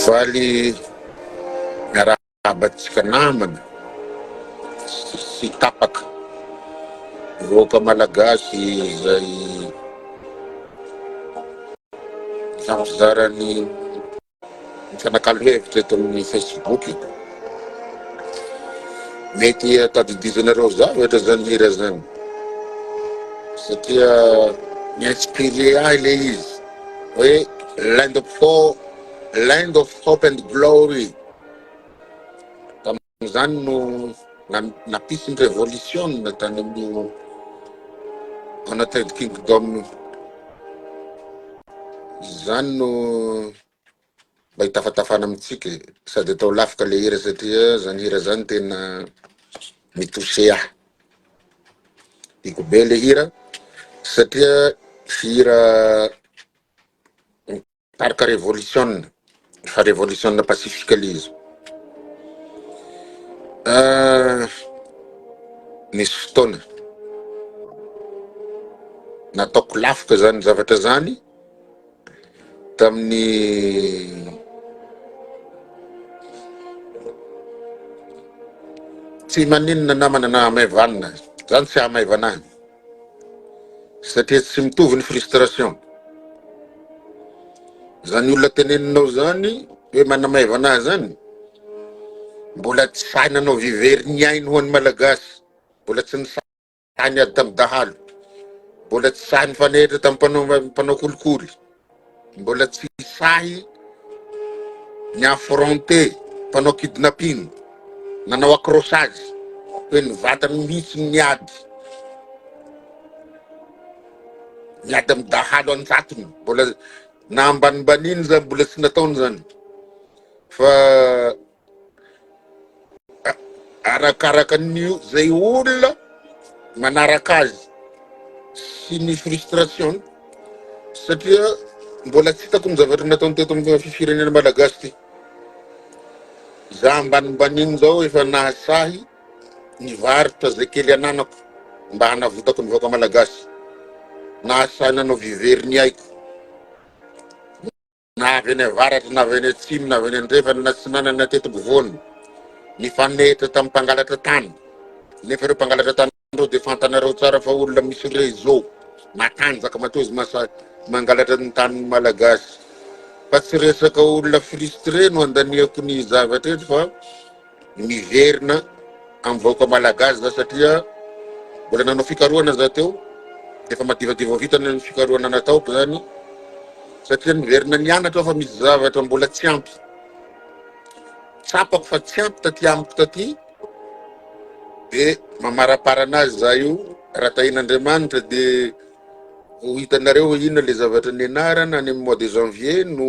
Valy arahabatsika namana sy tapaka roka malagasy zay zamozarany mifanakalo hevitra eto amin'ny Facebook mety tadidizanareo zavatra zany hira zany satria mi-inspiré ahy le izy hoe land of hope and glory tam'izany no napisy ny révolution tany amin'ny United Kingdom zany no mba hitafatafana amitsika sady atao lafaka le hira satria zany hira zany tena mitouché ahy tiako be le hira satria hira mitarika révolution fa révolution pacifique le izy nisy fotoana nataoko lafaka zany zavatra zany tamin'ny tsy maninona namana na hamaivana zany tsy hamaivanahy satria tsy mitovy ny frustration zany olona teneninao zany hoe manamaivanahy zany mbola tsy sainanao viveriny ainy ho an'ny malagasy mbola tsy nisany ady tamin'ny dahalo mbola tsy sahy nifanehitra tamin'ny mpanao kolikoly mbola tsy sahy ni affronté mpanao kidnapping nanao accrochage hoe ny vatany mihitsy miady amin'ny dahalo antsatony mbola na ambanibaniny zany mbola tsy nataony zany fa arakaraka ny zay olona manaraka azy sy ny frustration satria mbola tsy hitako ny zavatra nataony teto amin'ny fifirenena malagasy ty za ambanibaniny zao efa nahasahy nivarotra zay kely ananako mba hanavotako ny vahoaka malagasy nahasahy nanao viveriny aiko na avy any avaratra na avy any atsimo na avy any andrefana na tsy nanana teto voany nifanehitra tamin'ny mpangalatra tany nefa reo mpangalatra tany reo de fantanareo tsara fa olona misy réseau matanjaka matozy mangalatra ny tany malagasy fa tsy resaka olona frustré no andaniako ny zavatra eto fa miverina amin'ny vahoaka malagasy za satria mbola nanao fikarohana za teo efa madivadiva vita ny fikarohana nataoko zany satria niverina nianatra fa misy zavatra mbola tsy ampy tsapako fa tsy ampy taty amiko taty de mamarapara anazy za io raha tahin'Andriamanitra de ho hitanareo ina le zavatra nianarana any amin'ny mois de janvier no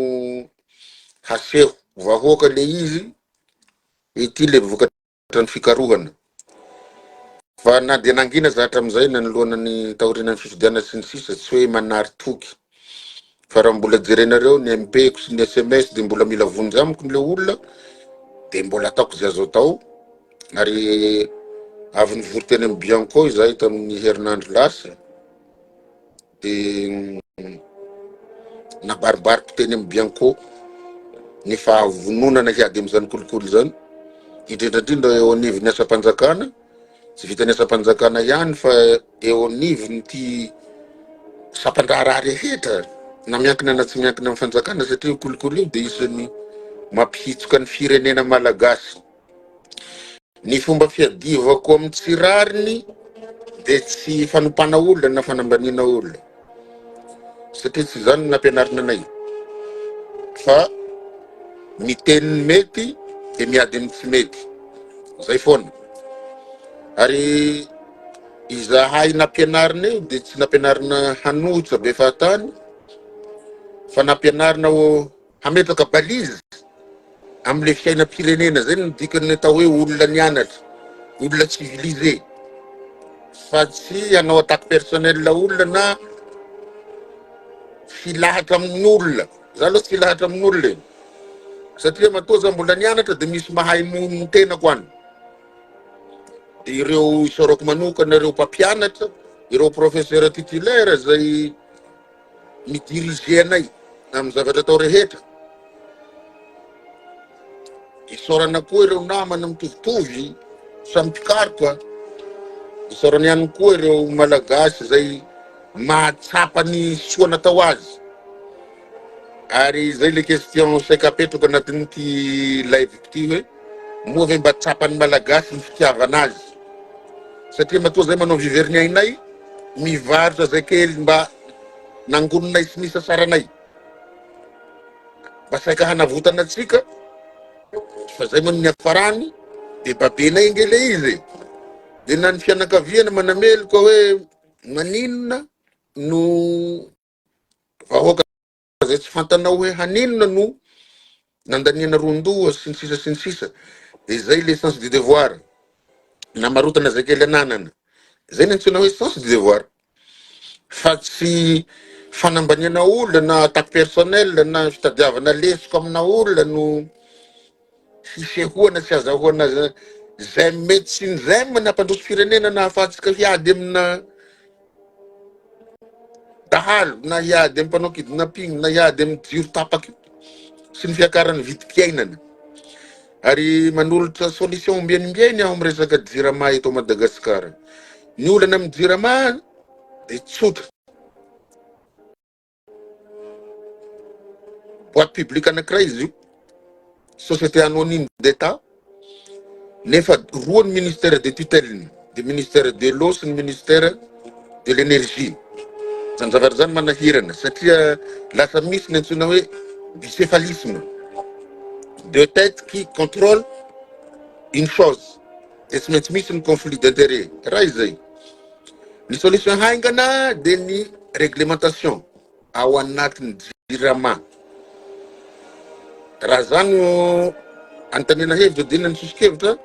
haseho vahoaka le izy ity le vokatra ny fikarohana fa na de nangina zatra amizay nanoloana ny taorina ny fifidiana sy ny sisa tsy hoe manary toky fa raha mbola jerenareo ny MP-ko sy ny SMS de mbola mila vonjy amiko le olona de mbola ataoko zay azo atao ary avy nivory teny amin'ny Bianco izay tamin'ny herinandro lasa de nabaribariko teny amin'ny Bianco ny fahavononana hiady am'izany kolikoly zany indrindrandrindra eo anivony asa-panjakana tsy vitany asa-panjakana ihany fa eo anivony ty sapan-draharaha rehetra na miankina na tsy miankina amin'ny fanjakana satria kolikoly io de isan'ny mampihitsoka ny firenena malagasy ny fomba fiadivako amin'ny tsirariny de tsy fanompana olona na fanambanina olona satria tsy zany nampianarina anay fa miteny mety de miady amin'ny tsy mety zay foana ary izahay nampianarina io de tsy nampianarina hanohitra be fahatany fa nampianarina hametraka balizy am'le fiainam-pirenena zay no dikany atao hoe olona nianatra olona civilisé fa tsy hanao attaque personnel olona na filahatra amin'ny olona za aloha tsy filahatra amin'ny olona satria matoa za mbola nianatra de misy mahay nono tenako any de ireo isorako manokana ireo mpampianatra ireo professeur titulaire zay midiriger anay amin'ny zavatra atao rehetra isaorana koa ireo namana mitovitovy samy mpikaroka, isaorany ihany koa ireo malagasy zay mahatsapa ny soa natao azy. Ary zay le question saika apetrako anatin'ity live ity hoe moa ve mba tsapany malagasy ny fitiavana azy, satria matoa zay manao viverniainay mivarotra zay kely mba nangononay sy nisa saranay mba saika hanavotana atsika, fa zay moa ny afarany de babenay ngele izy. De na ny fianakaviana manamelo koa hoe maninona no vahoaka zay tsy fantanao hoe haninona no nandaniana rondoa sy ny sisa. De zay le sens du devoir na marotana zay kely ananana, zay ny antsoina hoe sens du devoir, fa tsy fanambaniana olona na attaque personnel na fitadiavana lesoko amina olona no fisehoana sy azahoana zay mety sy ny zay manampandroso firenena na ahafahantsika hiady amina dahalo na hiady amin'ny mpanao kidnapping na hiady amin'ny jiro tapaky sy ny fiakaran'ny vitim-piainana. Ary manolotra solution mbienimbeny aho amin'ny resaka jirama eto Madagasikara. Ny olana amin'ny jirama de tsotra, boîte publique anankiray izy io, société anonyme d'État, nefa roa ny ministère de tutelle, de ministère de l'eau sy ny ministère de l'énergie. Zany zavatra zany manahirana satria lasa misy ny antsoina hoe bicéphalisme, deux têtes qui contrôlent une chose, de tsy maintsy misy ny conflit d'intérêt. Raha izay ny solution haingana de ny réglementation ao anatin'ny jirama. Raha zany antanena hevitra dinany sosokevitra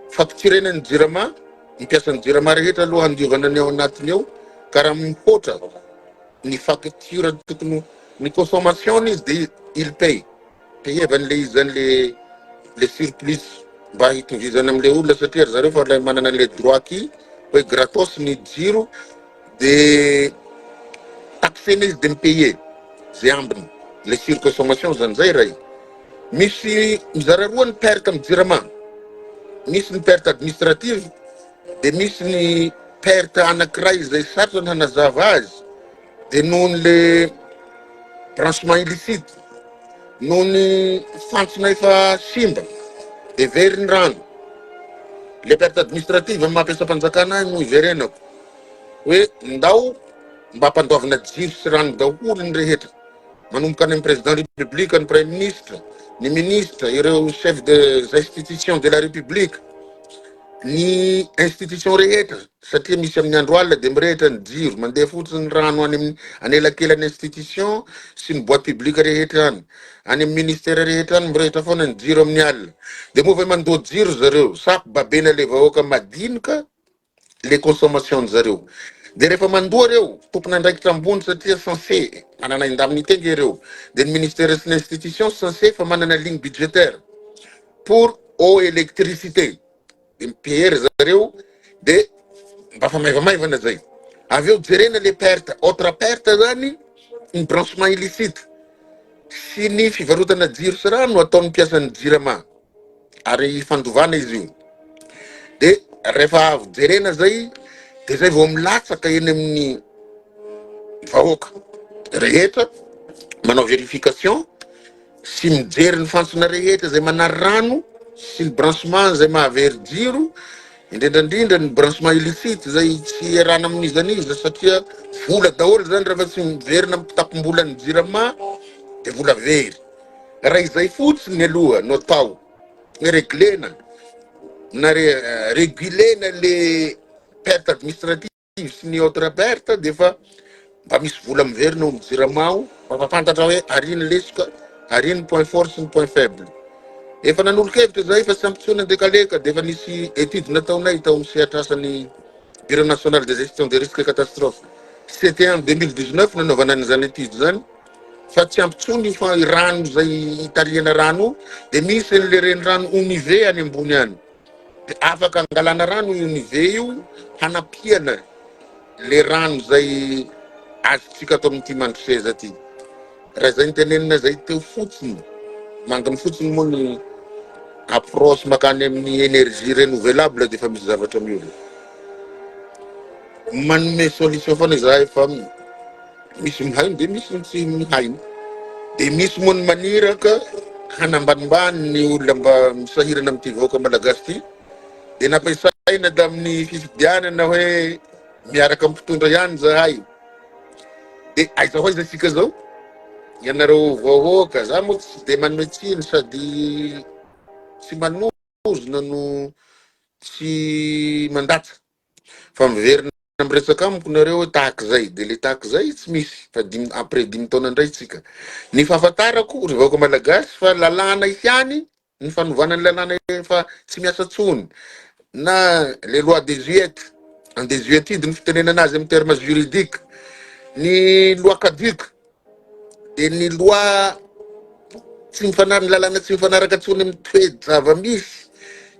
fampitsirena ny jirama, mpiasa ny jirama rehetra aloha handiovana ny ao anatiny ao, karaha mihoatra ny facture tokony ny consommation izy de il payevany le izy zany le surplus mba hitovizana am'le olona, satria zareo fa lay manana le droit ki hoe gratos ny jiro de taxena izy de mipaye zay ambiny le surconsommation zany zay ray. Misy mizara roa ny perte amin'ny jirama, misy ny perte administrative de misy ny perte anankiray zay sarotra ny hanazava azy de noho le branchement illicite, noho ny fantsona efa simba de very ny rano. Le perte administrative amin'ny mampiasa mpanjakana no iverenako hoe ndao mba hampandoavana jiro sy rano daholo ny rehetra, manomboka any amin'ny président république, ny premier ministre, ny ministre, ireo chef des institutions de la république, ny institution rehetra, satria misy amin'ny andro alina de mirehitra ny jiro, mandeha fotsiny rano any amin'ny anelakelan'ny institution sy ny boîte publique rehetra any amin'ny ministère rehetra any mirehitra foana ny jiro amin'ny alina. De moa va mandoa jiro zareo sapy babena le vahoaka madinika le consommation zareo. De rehefa mandoa reo tompona andraikitra ambony satria censé manana indemnité ngereo, de ny ministère sy ny institution censé fa manana ligne budgétaire pour eau électricité, de mipayer zareo de mba fa maivamaivana zay. Aveo jerena le perte, autre perte zany ny branchement illicite sy ny fivarotana jiro sy rano ataon'ny mpiasan'ny jirama ary fandovana izy io. De rehefa avy jerena zay de zay vao milatsaka eny amin'ny vahoaka rehetra manao vérification sy mijery ny fantsona rehetra zay manary rano sy ny branchement zay mahavery jiro, indrindrandrindra ny branchement illicite zay tsy iarana amin'izaniza satria vola daholo zany rehefa tsy miverina amin'ny tapom-bolan'ny jirama de vola very. Raha izay fotsiny aloha no atao hoe réglena na régulena le perte administrative sy ny autre perte de fa mba misy vola miverina ao amin'ny jirama ao, mba mampantatra hoe ariny lesoka, ariny point fort sy ny point faible. Efa nanolo-kevitra zay fa tsy ampitsoina dekaleka de efa nisy étude nataonay tao amin'ny sehatrasany Bureau national de gestion des risques et catastrophes. C'était en 2019 nanaovana an'izany étude zany, fa tsy ampitsony fa rano zay itariana rano de misy le renirano univé any ambony any. De afaka angalana rano univé io hanapiana le rano zay azontsika ato amin'ity mandroseza ty. Raha zay ny tenenina zay teo fotsiny, mangany fotsiny moa ny approche makany amin'ny énergie renouvelable dia efa misy zavatra miova. Manome solution fana zahay fa misy mihaino dia misy tsy mihaino. Dia misy moa ny maniraka hanambanimbany ny olona mba misahirana amin'ity vahoaka malagasy ity. Dia nampiasaina da amin'ny fifidianana hoe miaraka ampitondra ihany zahay. Dia aiza ho aiza tsika zao ianareo vahoaka, za moa tsy dia manome tsiny sady tsy manozona no tsy mandatsa. Fa miverina miresaka amiko nareo hoe tahaka zay, dia le tahaka zay tsy misy fa après 5 taona indray tsika. Ny fahafantarako ry vahoaka malagasy fa lalàna ihany ny fanovana ny lalàna fa tsy miasa tsony na les lois désuètes en désuétude ny fitenenana azy amin'ny terme juridique, ny loi caduque dia ny loi tsy mifanaraka, lalàna tsy mifanaraka tsony amin'ny toe-java-misy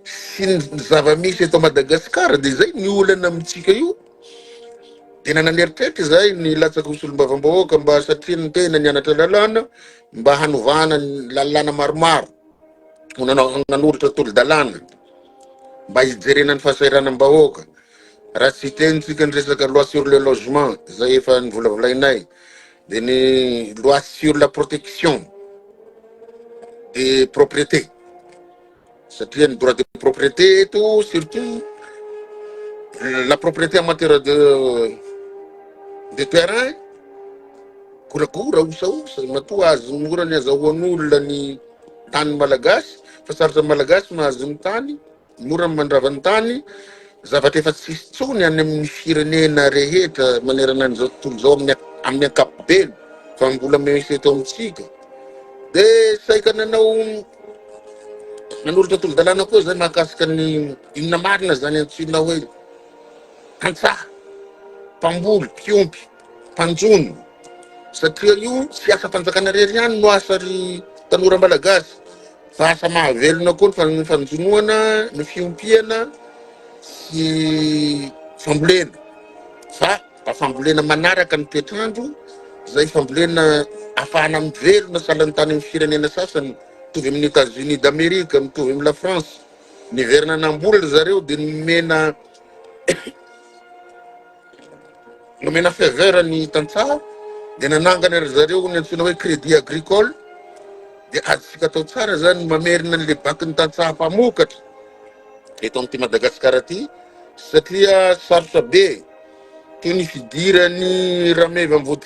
sy ny zava-misy eto Madagasikara. Dia zay ny olana amintsika io. Dia nananeritreritra zahay ny latsaka solombavam-bahoaka mba satria ny tena nianatra lalàna mba hanovana ny lalàna maromaro, nanoratra tolo-dalàna mba hijerena ny fahasahiranam-bahoaka. Raha tsy tenitsika ny resaka loi sur le logement zay efa nivolavolainay, dia ny loi sur la protection des propriétés, satria ny droit de propriété eto, surtout la propriété en matière de terrain, goragoura, osaosa, matoa azo mora ny azahoan'olona ny tany malagasy, fa sarotra malagasy mahazo ny tany, mora mandrava ny tany. Zavatra efa tsisy tsony any amin'ny firenena rehetra manerana an'izao tontolo zao amin'ny ankapobeny fa mbola misy eto amintsika. Dia saika nanoratra tolo-dalàna koa zay mahakasika ny inona marina zany antsoina hoe tantsaha, mpamboly, mpiompy, mpanjono. Satria io tsy asa fanjakana rery ihany no asa ry tanora malagasy, fa asa mahavelona koa ny fanjonoana, ny fiompiana sy fambolena. Fa fambolena manaraka ny toetrandro, zay fambolena ahafahana mivelona sahalan'ny tany amin'ny firenena sasany, mitovy amin'ny États-Unis d'Amérique, mitovy amin'ny la France. Niverina namboly zareo dia nomena faveur ny tantsaha, dia nanangana ry zareo ny antsoina hoe crédit agricole. Dia azontsika atao tsara zany mamerina an'le baky ny tantsaha mpamokatra eto amin'ity Madagasikara ty, satria sarotra be toy ny fidirany rameva amin'ny vody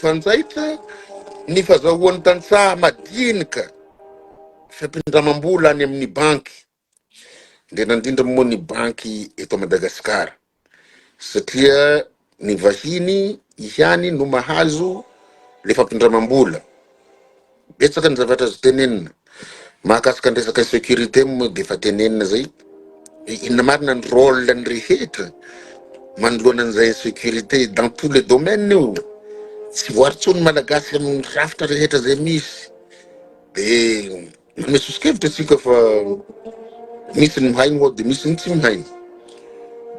ny fahazahoan'ny tantsaha madinika fampindramam-bola any amin'ny banky. Dia nandrindra moa ny banky eto Madagasikara satria ny vahiny ihany no mahazo le fampindramam-bola. Betsaka ny zavatra azo tenenina mahakasika ny resaka sécurité moa dia efa tenenina zay. Inona marina ny rôle ny rehetra manoloana an'izay insécurité dans tous les domaines io. Tsy voaritsony malagasy amin'ny rafitra rehetra zay misy. Dia manome sosokevitra atsika fa misy ny mihaino moa dia misy ny tsy mihaino.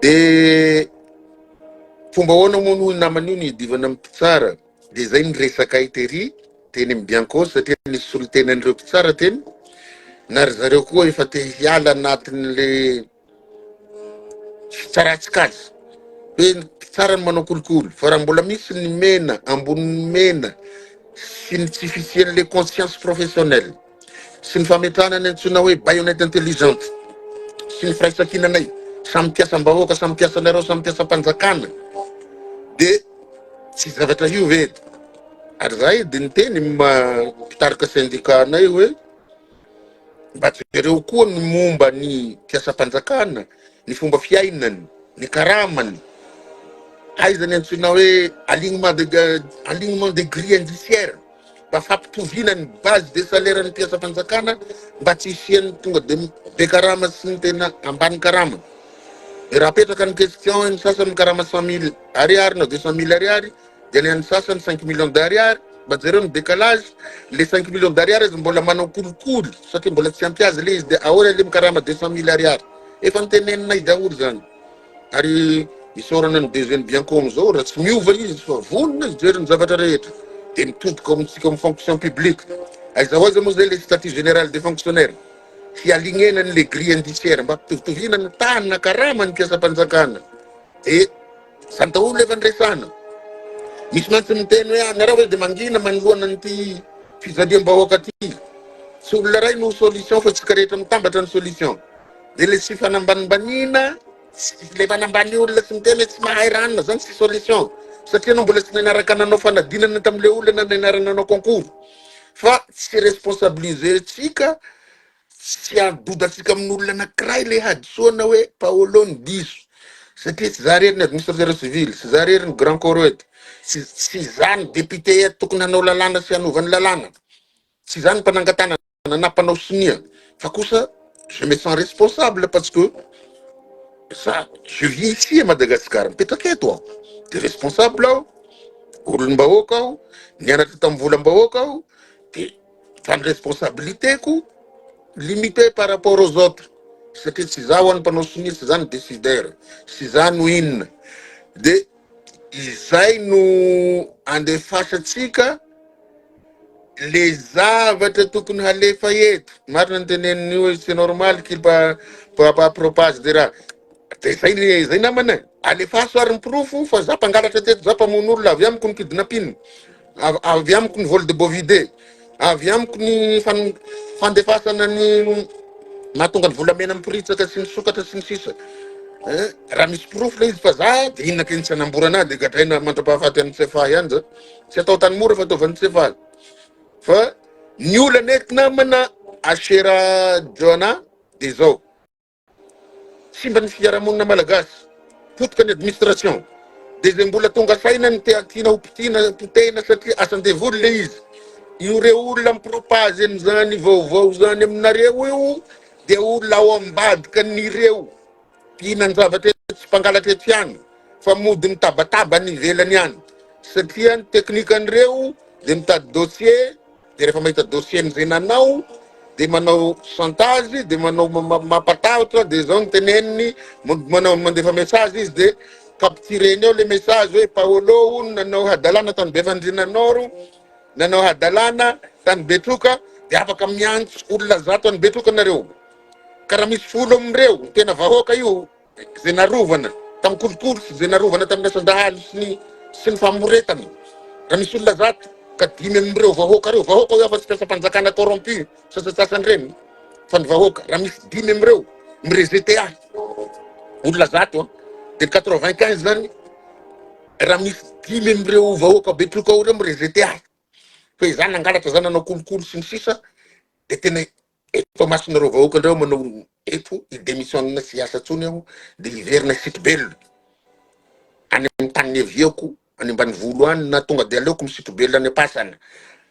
Dia fomba ahoana moa no naman'io ny idivana amin'ny mpitsara. Dia zay ny resaka itery teny amin'ny bianco satria nisy solo-tenan'ireo mpitsara teny, na ry zareo koa efa te hiala anatin'le fitsaratsika azy hoe ny mpitsara ny manao kolokolo. Fa raha mbola misy ny mena ambonin'ny mena sy ny tsy fisian'le conscience professionnelle sy ny fametrahana ny antsoina hoe baïonnette intelligente sy ny firaisakinanay samy mpiasam-bahoaka, samy mpiasa nareo, samy mpiasam-panjakana, dia tsy zavatra io vedy. Ary zahay dia niteny mpitarika syndicat-nay hoe mba jereo koa ny momba ny mpiasam-panjakana, ny fomba fiainany, ny karamany, aizany antsoina hoe alignement de grille indiciaire, mba fampitoviana ny base de salaire ny mpiasam-panjakana mba tsy hisiany tonga dia be karama sy ny tena ambany karama. Raha apetraka ny question ny sasany karama 100 000 ariary na 200 000 ariary, dia ny an'ny sasany 5 millions d'ariary. Mba jereo ny décalage, le 5 millions d'ariary izy mbola manao kolokolo satria mbola tsy ampy azy le izy, dia ahoana le mikarama 200 000 ariary. Efa niteneninay daholo zany. Ary isorana ny deuxième bianco amizao raha tsy miova izy fa vonona izy jeriny zavatra rehetra dia mitoboka amintsika amin'ny fonction publique. Aiza ho aiza moa zay le statut général des fonctionnaires. hialignena le grille indiciaire mba pitovitovina ny tany na karama ny mpiasam-panjakana. De zany daholo efa andresana. Misy mantsy miteny hoe anareo hoe de mangina manoloana an'ity fijaliam-bahoaka ty. Tsy olona ray no solution fa tsika rehetra mitambatra ny solution. De le tsy fanambanimbanina, le fanambany olona tsy miteny hoe tsy mahay ranona zany tsy solution. Satria anao mbola tsy nanaraka nanao fanadinana tam'le olona nanarana concours. Fa tsy responsabiliser tsika, tsy adodatsika amin'olona anankiray le hadisoana hoe Paolo ny diso. Satria tsy za rery ny administrateur civil, tsy za rery ny grand corps eto, tsy za ny député eto tokony hanao lalàna sy hanovany lalàna, tsy za ny mpanangatana na mpanao sonia, fa kosa je me sens responsable parce que ça, je vis ici à Madagascar, mipetraka eto aho, de responsable aho, olom-bahoaka aho, nianatra tamin'ny volam-bahoaka aho, de fa ny responsabilité-ko limité par rapport aux autres. Satria tsy za ho an'ny mpanao sonia, tsy za ny décideur, tsy za no inona. De izay no andefasatsika le zavatra tokony halefa eto. Marina ny teneniny hoe c'est normal qu'il pas propage de raha. De zay namana alefaso ary ny profo fa za mpangalatra teto, za mpamono olona, avy amiko ny kidnapping, avy amiko ny vol de bovidé, avy amiko ny fandefasana ny mahatonga ny volamena mipiritsaka sy ny sokatra sy ny sisa. Raha misy profo le izy fa za de inona ke ny tsy anamborana de gadraina mandrapahafaty amin'ny tsefa ihany za. Tsy atao tany mora fa ataovan'ny tsefa. Fa ny olana eto namana asera Jona de zao. Simba ny fiarahamonina malagasy, potika ny administration. De zay mbola tonga saina ny tiana ho potehina satria asan-devoly le izy. Io reo olona mipropage an'izany vaovao zany aminareo io, de olona ao ambadika nireo mpihinan-javatra tsy mpangalatra eto ihany, fa mody mitabataba ny ivelany ihany. Satria ny teknikan'ireo de mitady dossier, de rehefa mahita dossier n'izay nanao, de manao chantage, de manao mampatahotra, de zao ny teneniny, manao mandefa message izy de captureny eo le message hoe Paolo nanao hadalana tany Befandrinanoro, nanao hadalana tany Betroka, de afaka miantso olona zato any Betroka nareo. Karaha misy folo amin'ireo tena vahoaka io zay narovana tamin'ny kolokolo sy zay narovana tamin'ny asan-dahalo sy ny famoretana. Raha misy olona zato ka 5 amin'ireo vahoaka reo, vahoaka io afa tsy fiasam-panjakana corrompu sasasasany reny, fa ny vahoaka raha misy 5 amin'ireo mirezete ahy olona zato de 95 zany, raha misy 5 amin'ireo vahoaka Betroka reo mirezete ahy fa izany nangalatra zany nanao kolokolo sy ny sisa, de tena eto masonareo vahoaka andreo manao eto idémissionna sy asa tsony aho, de iverina sitibelo any amin'ny tany neviako any ambany volo any, na tonga de aleoko misitibelo any Pasana.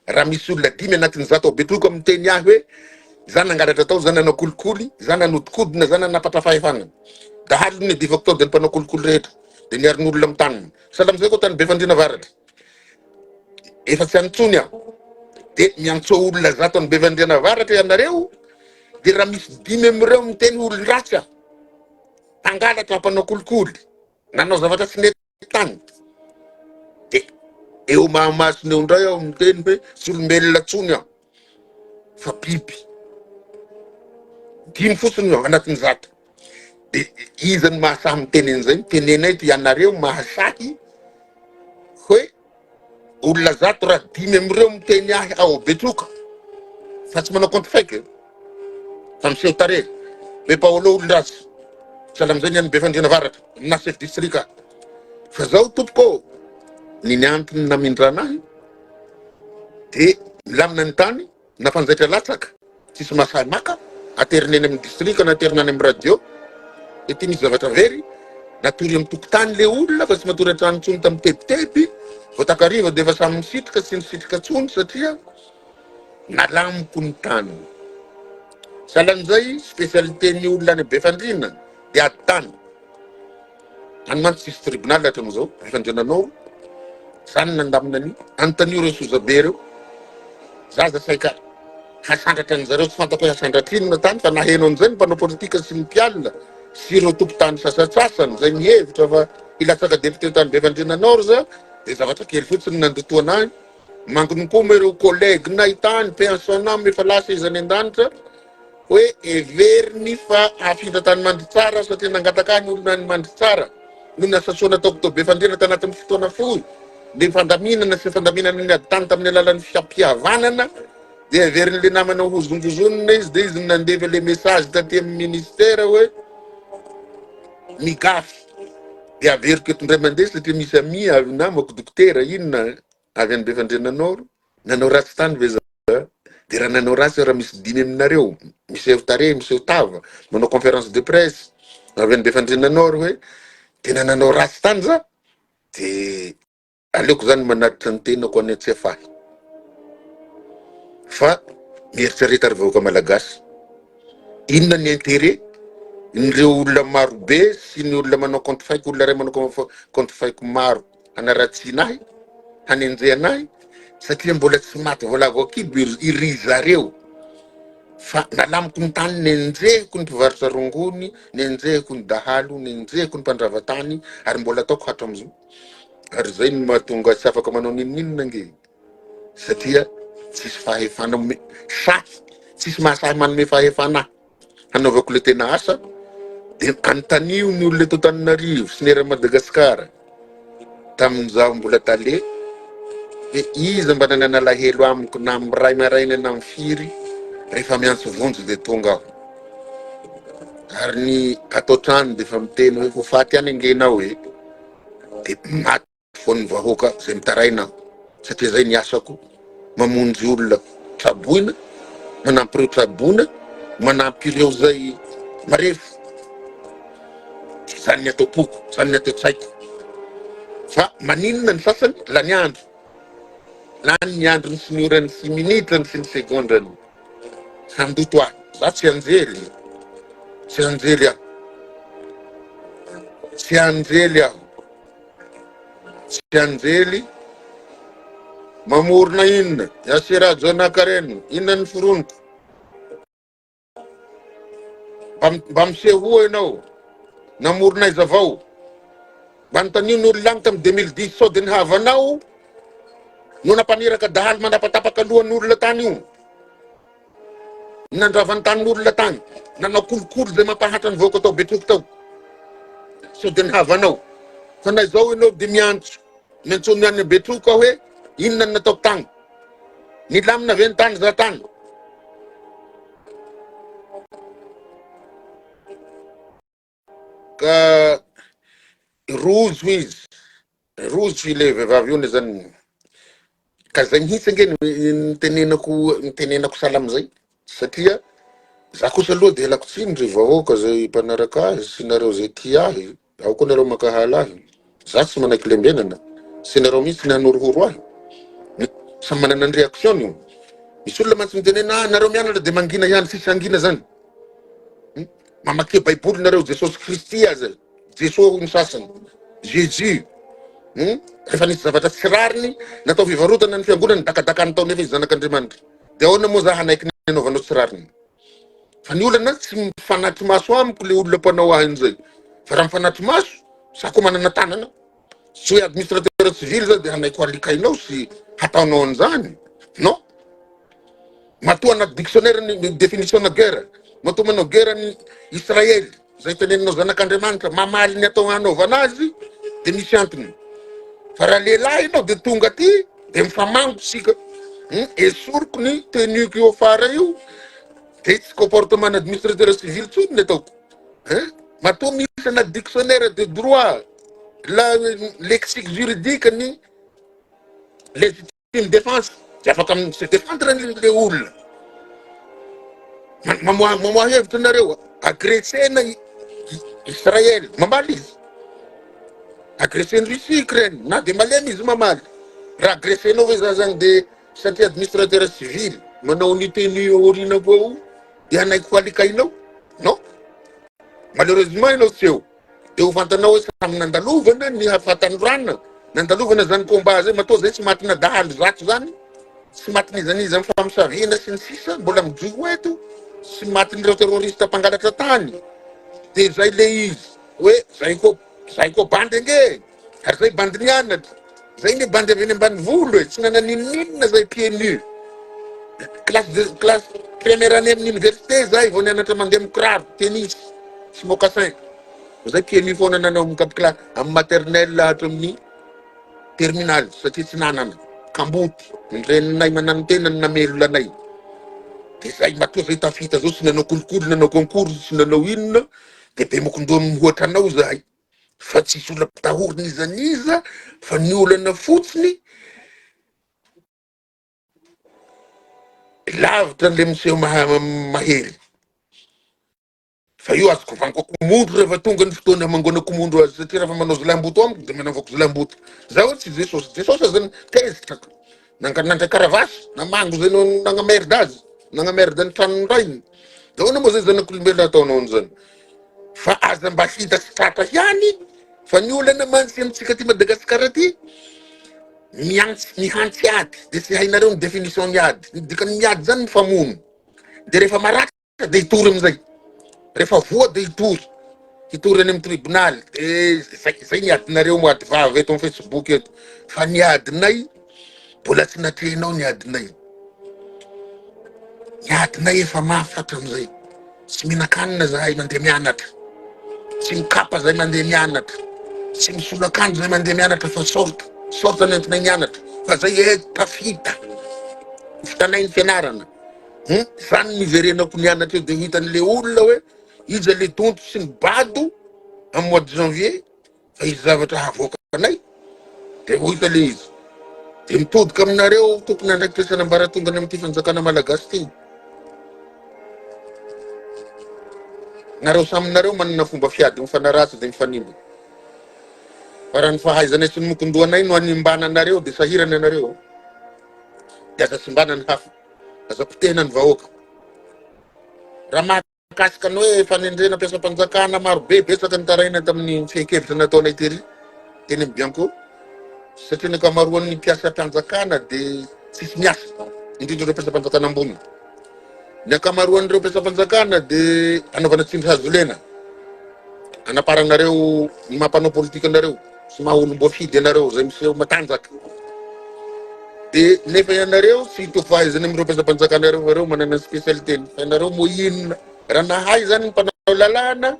Raha misy olona 5 anatin'ny zato ao Betroka miteny ahy hoe zany nangalatra tao, zany nanao kolikoly, zany nanodikodina, zany nanapatra fahefana. Dahalo ny 10 octobre de mpanao kolikoly rehetra, de niarin'olona amin'ny taniny. Salamizay koa tany Befandrina Avaratra. Efa tsy antsony aho. De miantso olona zato any Befandrina Avaratra ianareo, de raha misy 5 amin'ireo miteny olon-dratsy aho, mpangalatra mpanao kolikoly, nanao zavatra tsy nety tany, de eo mahamasony eo indray aho miteny hoe tsy olombelona tsony aho, fa biby. 5 fotsiny aho anatin'ny zato. De izany mahasahy miteny an'izay, mitenenay ty ianareo mahasahy hoe olona zato raha 5 amin'ireo miteny ahy ao Betroka, fa tsy manao compte fake fa miseho tare hoe Paolo olon-dratsy, salamizay ny any Befandrina Avaratra na chef district. Fa zao tompoko ny antony namindra anahy de milamina ny tany na fanjaitra latsaka tsisy masahy maka, aterineny amin'ny district na aterina any amin'ny radio, ety misy zavatra very natory amin'ny tokotany le olona fa tsy matory an-trano tsony tamin'ny tebiteby, vao takariva de efa samy misitrika sy nisitrika tsony satria nalamiko ny tany. Salan'izay spécialité ny olona any Befandrina de ady tany. Any mantsy tsisy tribunal hatramo zao Befandrinanao, zany nandamina ny anontanio reo sozabe reo, zaza saika hasandratra an'zareo, tsy fantako hoe hasandratra inona tany, fa naheno an'izay ny mpanao politika sy ny mpialina sy ireo tompotany sasatsasany zay mihevitra fa ilatsaka député tany Befandrinanao za, de zavatra kely fotsiny nandotoana any. Mankon'ny koa ireo collègue nay tany pensionnat efa lasa izy any an-danitra, hoe everiny fa afindra tany mandry tsara satria nangatakany olona ny mandry tsara no nasasoana ataoko to be fandrena tanatin'ny fotoana fohy ny fandaminana sy fandaminana ny aditany tamin'ny alalan'ny fiampihavanana dia averin'le namana hozongozonina izy dia izy nandeva le message taty amin'ny ministera hoe migafy dia averiko eto indray mandeha satria misy amia avy namako dokotera inona avy any be fandrenanao nanao ratsy tany ve za dia raha nanao ratsy raha misy dimy aminareo miseho tare miseho tava manao conférence de presse avy any be fandrenanao hoe tena nanao ratsy tany za dia aleoko zany manatitra ny tenako any tsy afahy fa mieritreritra ary vahoaka malagasy inona ny intérêt ireo olona maro be sy ny olona manao compte faiko olona ray manao compte faiko maro hanaratsinahy hanenjehanahy satria mbola tsy maty voalavo akibo iry zareo fa nalamiko ny tany nenjehiko ny mpivarotra rongony nenjehiko ny dahalo nenjehiko ny mpandravatany ary mbola ataoko hatramizao ary zay no mahatonga tsy afaka manao ninninona nge satria tsisy fahefana safy tsisy mahasahy manome fahefana hanaovako le tena asa dia antanio ny olona eto Antananarivo sy ny era Madagasikara tamin'izaho mbola tale dia iza mba nanana lahelo amiko na miray maraina na mifiry rehefa miantso vonjy dia tonga aho ary ny atao trano dia efa miteny hoe ho faty any angenao hoe dia maty foan'ny vahoaka zay mitaraina satria zay ny asako mamonjy olona traboina manampy ireo traboina manampy ireo zay marefo zany ny atao poko zany ny atao tsaiko fa maninona ny sasany la ny andro lany ny andro ny sy ny orany sy minitra ny sy ny segondrany handoto ahy za tsy anjely tsy anjely aho tsy anjely aho tsy anjely mamorona inona yasera jonakareno inona ny foroniko mba misehoa ianao namorona izy avao mba notanio ny olo lany tamin'ny 2010 sao dia ny havanao no nampaniraka dahalo manapatapaka alohan'ny olona tany io nandravany tanin'olona tany nanao kolokolo zay mampahatra ny vahoaka tao betroko tao sao dia ny havanao fa na izao ianao dia miantso miantsony any betroka hoe inona ny nataoko tany ny lamina ve ny tany za tany ka rozo izy rozo ile vehivavy io zany ka zay mihitsy ange nitenenako sahala amizay satria za kosa aloha dia helako tsiny ry vahoaka zay mpanaraka azy sy nareo zay tia ahy ao koa nareo makahala ahy za tsy manaiky lembenana sy nareo mihitsy ny hanorohoro ahy samy manana ny réaction io misy olona mantsy mitenena nareo mianatra dia mangina ihany sisy angina zany mamakia baiboly nareo jesosy kristy aza jesosy ny sasany jésus rehefa nisy zavatra tsy rariny natao fivarotana ny fiangonany dakadakany tao nefa izy zanak'Andriamanitra dia ahoana moa za hanaiky ny anaovanao tsy rariny fa ny olana tsy mifanatry maso amiko le olona mpanao ahy an'izay fa raha mifanatry maso sako manana tanana tsy hoe administrateur civil za dia hanaiko alikainao sy hataonao an'izany non matoa anaty dictionnaire ny définition na guerre matoa manao guerre ny Israely zay teneninao zanak'Andriamanitra mamaly ny atao hanaovana azy dia misy antony fa raha lehilahy ianao dia tonga aty dia mifamango sika esoriko ny tenue-ko io afara io dia tsy comportement administrateur civil tsony ny ataoko matoa misy anaty dictionnaire de droit la lexique juridique ny légitime défense tsy afaka se défendre le olona mamoa hevitra nareo agressena Israel mamaly izy agresseny Russie Ukraine na dia malemy izy mamaly raha agressenao hoe za zany dia satria administrateur civil manao ny tenue orina avao dia hanaiko alikainao non malheureusement ianao tsy eo dia ho fantanao hoe samy nandalovana ny hafatanyrana nandalovana zany combat zay matoa zay tsy matina dahalo zato zany tsy matin'izanizy amin'ny famisavina sy ny sisa mbola mijogo eto sy matin'ireo terroriste mpangalatra tany dia zay le izy hoe zay ko bandy ange ary zay bandy nianatra zay ny bandy avy any ambany volo tsy nananinninona zay PNU classe première année amin'ny université zay vao nianatra mandeha mikiraro tennis sy mocassin zay piemi foana nanao mikapikla amin'ny maternelle hatra amin'ny terminal satria tsy nanana kamboty ny reninay manano tenany namelolanay de zay matoa zay tafita zao sy nanao kolokolo nanao concours sy nanao inona de be mokondoa mihoatra anao zahay fa tsisy olona mpitahorina izaniza fa ny olana fotsiny lavitra le miseho mahery fa io azoko vanko komondro rehefa tonga ny fotoana mangona komondro azy satria rehefa manao zilamboto amiko de manavako zilamboto za ohatsy jesosy zany tezitraka nankanandra karavasy namango zay no nagnamerda azy nagnamerda ny tranony rainy da hoana moa zay zanak'olombelona ataonao an'izany fa aza mba hita sy tratra ihany fa ny olana mantsy amitsika ty Madagasikara ty mihantsy ady de sy hainareo ny définition ny ady dikany miady zany mifamono de rehefa maratra de hitory amizay rehefa voa de hitory any amin'ny tribunal de zay ny adinareo moady vavy eto amin'ny Facebook eto fa ny adinay mbola tsy natrehinao ny adinay efa mafatra amizay tsy mihinan-kanina zahay mandeha mianatra tsy mikapa zay mandeha mianatra tsy misolo-akanjo zay mandeha mianatra fa sorta nentinay mianatra fa zay tafita fitanay ny fianarana zany niverenako nianatra eo de hitan'le olona hoe iza le donto sy ny bado amin'ny mois de janvier fa izy zavatra havoakanay de ho hita le izy de mitodika aminareo tokony andraiky toesana ambaratongany amin'ity fanjakana malagasy ty nareo saminareo manana fomba fiady mifanaratsy de mifanimba fa raha ny fahaizanay sy ny mokondoanay no animbananareo de sahirany anareo de aza simbana ny hafa aza potehina ny vahoaka raha mahakasika ny hoe fanendrena mpiasam-panjakana marobe betsaka ny taraina tamin'ny fihekevitra nataonay tery teny amin'ny Bianco satria ny akamaroan'ny mpiasam-panjakana de tsisy miasa indrindra reo mpiasam-panjakana ambony ny akamaroan'ireo mpiasam-panjakana de anaovana tsindry hazolena anaparanareo ny mampanao politika anareo sy maha-olom-boafidy anareo zay miseho matanjaka de nefa ianareo sy hito fahaizany amin'ireo mpiasam-panjakanareo fareo manana spécialité fa ianareo mo inona raha nahay zany ny mpanao lalàna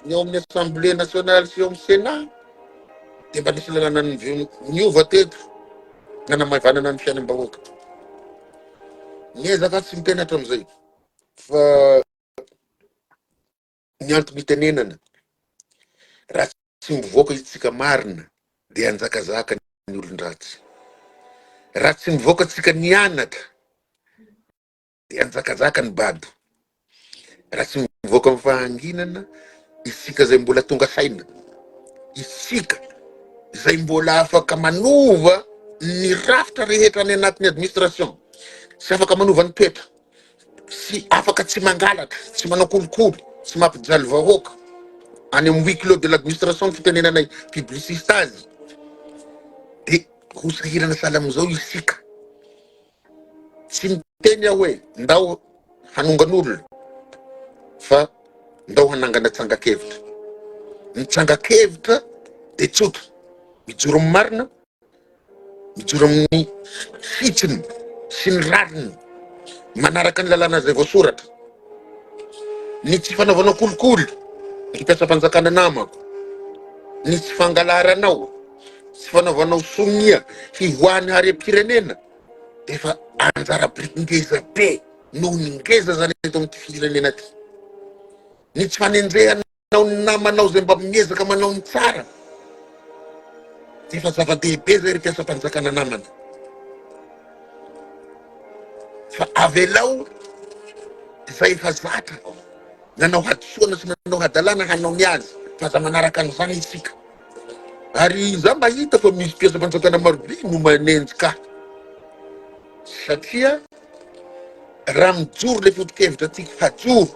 ny eo amin'ny assemblée nationale sy eo amin'ny sénat de mba nisy lalàna niova teto nanamavanana ny fiainam-bahoaka niezaka tsy miteny hatram'izay fa ny antony tenenana raha tsy mivoaka itsika marina de anjakazaka ny olon-dratsy raha tsy mivoaka tsika nianatra de anjakazaka ny bado raha tsy mivoaka amin'ny fahanginana isika zay mbola tonga saina isika zay mbola afaka manova ny rafitra rehetra any anatin'ny administration sy afaka manova ny toetra sy afaka tsy mangalatra tsy manao kolokolo tsy mampijaly vahoaka any amin'ny huis clos de l'administration fitenenanay publiciste azy de ho sahirana sahala amizao isika tsy miteny aho hoe ndao hanongan'olona fa ndao hanangana tsangakevitra ny tsangakevitra de tsotra mijoro amin'ny marina mijoro amin'ny fitsiny sy ny rariny manaraka ny lalàna zay voasoratra ny tsy fanaovanao kolikoly ny mpiasam-panjakana namako ny tsy fangalaranao tsy fanaovanao somia hihoany harem-pirenena de fa anjara ngeza be noho ny ngeza zany eto amin'ity firenena ty ny tsy fanenjehanao ny namanao zay mba miezaka manao ny tsara de fa zava-dehibe zay ry mpiasam-panjakana namana fa avelao zay fa zatra nanao hadisoana sy nanao hadalana hanao ny azy fa za manaraka an'izany isika ary za mahita fa misy mpiasam-panjakana marobe no manenjika satria raha mijoro le foto-kevitra tsika hajoro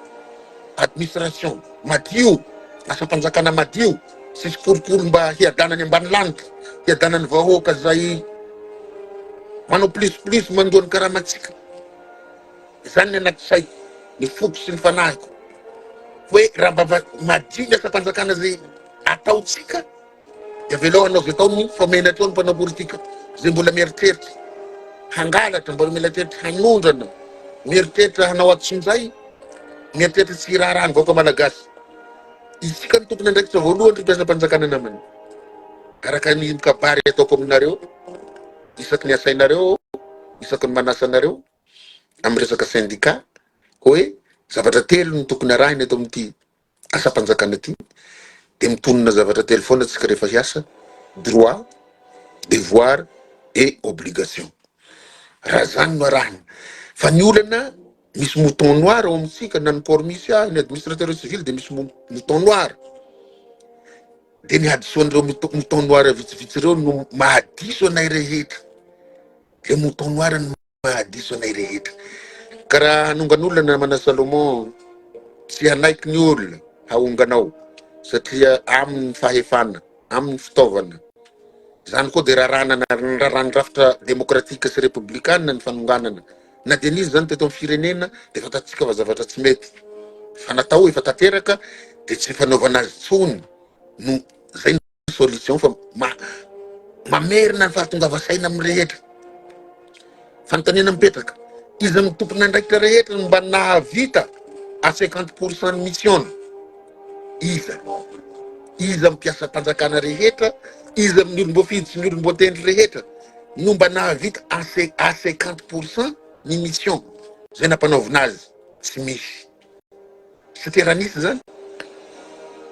administration madio asam-panjakana madio sisy korokoro mba hiadanany ambany lanitra hiadanany vahoaka zay manao plus mandoany karamatsika zany ny anaty saiko ny foko sy ny fanahiko hoe raha mba madio ny asam-panjakana zay ataotsika de avelao anao zay atao ny fomenatra ao ny mpanao politika zay mbola mieritreritra hangalatra mbola mila tetra hanondrana mieritreritra hanao atsin'izay mieritreritra tsy raharahany vaoaka malagasy isika ny tompony andraikitra voalohany ry mpiasam-panjakana namany araka ny kabary ataoko aminareo isaky ny asainareo isaky ny manasanareo amin'ny resaka syndicat hoe zavatra telo ny tokony arahiny eto amin'ity asa-panjakana ity dia mitonona zavatra telo foana tsika rehefa hiasa droit devoir et obligation raha zany no arahiny fa ny olana misy mouton noir ao amitsika na ny corps misy ny administrateur civil dia misy mouton noir dia ny hadisoan'ireo mouton noir vitsivitsy ireo no mahadiso anay rehetra le mouton noir no mahadiso anay rehetra ka raha hanongan'olona mana Salomon tsy hanaiky ny olona haonganao satria amin'ny fahefana amin'ny fitaovana zany koa dia raharahany rafitra demokratika sy republikana ny fanonganana na dia nizy zany teto amin'ny firenena dia fatatsika fa zavatra tsy mety fa natao efa tanteraka dia tsy fanaovana azy tsony no zay ny solution fa mamerina ny fahatongava saina amin'ny rehetra fanontaniana mipetraka izy amin'ny tompony andraikitra rehetra no mba nahavita à 50% ny mission iza mampiasa mpanjakana rehetra izy amin'ny olom-boafidy sy ny olom-boatendry rehetra no mba nahavita à 50% ny mission zay nampanaovina azy tsy misy satria raha nisy zany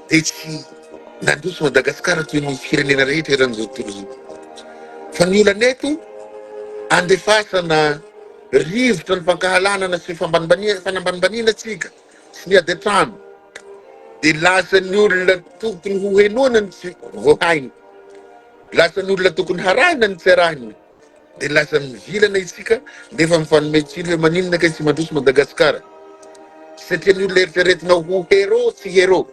dia tsy nandroso Madagasikara toy ny firenena rehetra eran'izao tontolo izao fa ny olana eto andefasana rivotra ny fankahalanana sy fanambanimbaniana atsika sy ny ady an-trano dia lasa ny olona tokony ho henoana ny tsy voahainy lasa ny olona tokony harahina ny tsy arahiny dia lasa mivilana isika nefa mifanometsily hoe maninona ka tsy mandroso Madagasikara satria ny olona eritreretinao ho héros tsy héros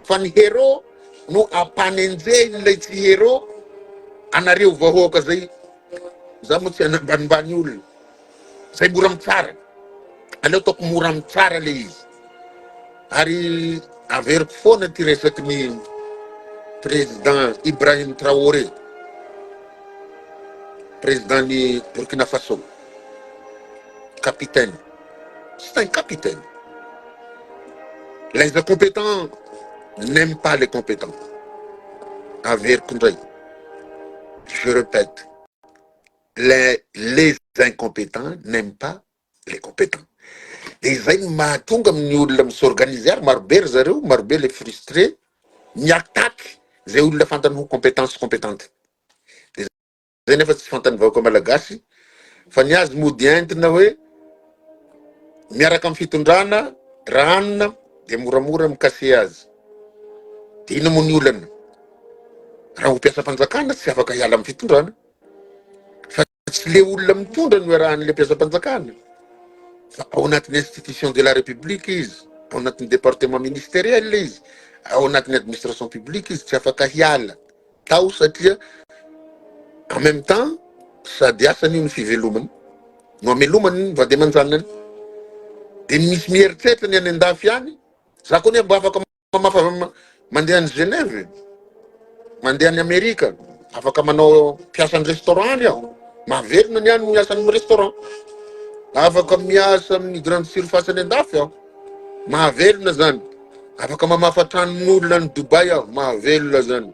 fa ny héros no ampanenjehiny ilay tsy héros anareo vahoaka zay za moa tsy anambanimbany olona zay mora mitsara aleo taoko mora mitsara le izy ary averiko foana ty resaky ny président Ibrahim Traoré président ny Burkina Faso capitaine c'est un capitaine les incompétents n'aiment pas les compétents averiko ndray je répète les incompétents n'aiment pas les compétents dia zay ny mahatonga amin'ny olona misorganize ary marobe ry zareo marobe le frustré miataky zay olona fantany ho compétence compétente dia zay nefa tsy fantany vahoaka malagasy fa ny azy mody entina hoe miaraka amin'ny fitondrana ranona dia moramora mikase azy dia ina moa ny olana raha ho mpiasam-panjakana tsy afaka hiala amin'ny fitondrana fa tsy le olona mitondra no arahan'le mpiasam-panjakana fa ao anatin'ny institution de la république izy ao anatin'ny département ministériel izy ao anatin'ny administration publique izy tsy afaka hiala tao satria en même temps sady asany io ny fivelomany no amelomany ny vady aman-janany dia misy mieritreritra ny any an-dafy any za koa ny mba afaka mandeha any Genève mandeha any Amerika afaka manao piasa ny restaurant any aho mahavelona ny any miasa amin'ny restaurant afaka miasa amin'ny grande surface any an-dafy aho mahavelona zany afaka mamafa tranon'olona ny Dubai aho mahavelona zany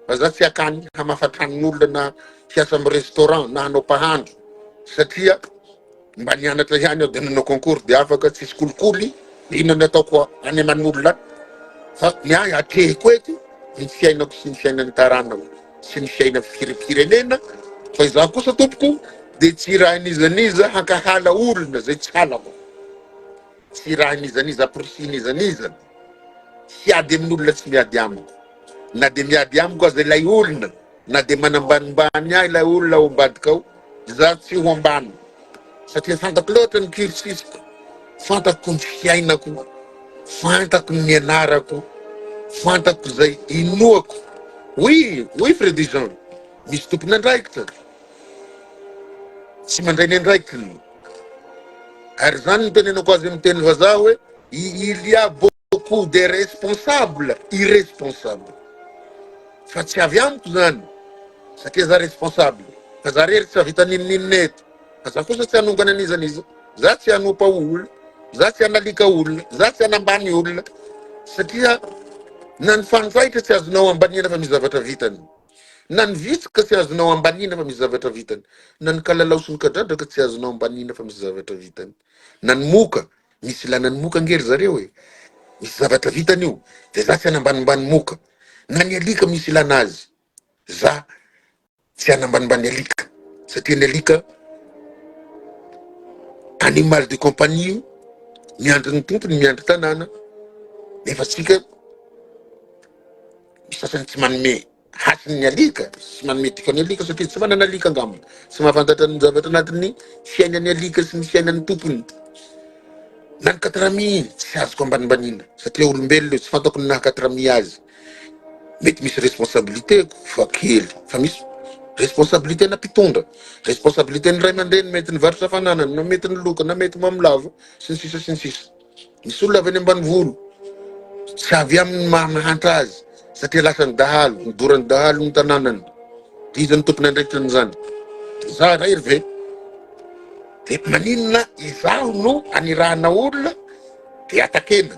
fa za tsy akany hamafa tranon'olona na piasa amin'ny restaurant na hanao mpahandro satria mba nianatra ihany aho dia nanao concours dia afaka tsisy kolikoly ina ny ataoko any aman'olona fa miahy atrehiko eto ny fiainako sy ny fiainan'ny taranako sy ny fiaina firenena fa izaho kosa tompoko dia tsy raha nizaniza hankahala olona zay tsy halako tsy raha nizaniza aporsinizaniza hiady amin'olona tsy miady amiko na dia miady amiko aza ilay olona na dia manambanimbany ahy ilay olona ao ambadika ao za tsy ho ambany satria fantako loatra ny kirsisiko fantako ny fiainako fantako ny nianarako fantako zay inoako oui frère de Jean misy tompony andraikitra tsy mandray ny andraikiny ary zany ny tenenako azy amin'ny teny vazaha hoe il y a beaucoup de responsables irresponsables fa tsy avy amiko zany satria za responsable fa za rery tsy avita ninoninona eto za kosa tsy hanongana an'izaniza, za tsy hanompa olona, za tsy hanalika olona, za tsy hanambany olona, satria na ny fanjaitra tsy azonao ambanina fa misy zavatra vitany, na ny vitsika tsy azonao ambanina fa misy zavatra vitany, na ny kalalao sy ny kadradraka tsy azonao ambanina fa misy zavatra vitany, na ny moka misy ilana ny moka ngery zareo e, misy zavatra vitany io, de za tsy hanambanimbany moka, na ny alika misy ilana azy, za tsy hanambanimbany alika, satria ny alika animal de compagnie, miandry ny tompony, miandry tanàna, nefa tsika misasany tsy manome hasiny ny alika, tsy manome dikany alika satria tsy manana alika angamba, tsy mahafantatra ny zavatra anatin'ny fiainany alika sy ny fiainany tompony. Na ny katrami tsy azoko ambanimbanina satria olombelona tsy fantako ny nahakatrami azy. Mety misy responsabilité fa kely, fa misy responsabilité na mpitondra, responsabilité ny ray aman-dreny, mety ny varotra fananana, na mety ny loka, na mety mamolavo sy ny sisa sy ny sisa. Misy olona avy any ambanivolo tsy avy amin'ny mahantra azy satria lasa ny dahalo, ny dorany dahalo ny tanànany, izy ny tompony andraikitra zany. Za rery ve de maninona izaho no anirahana olona de atakena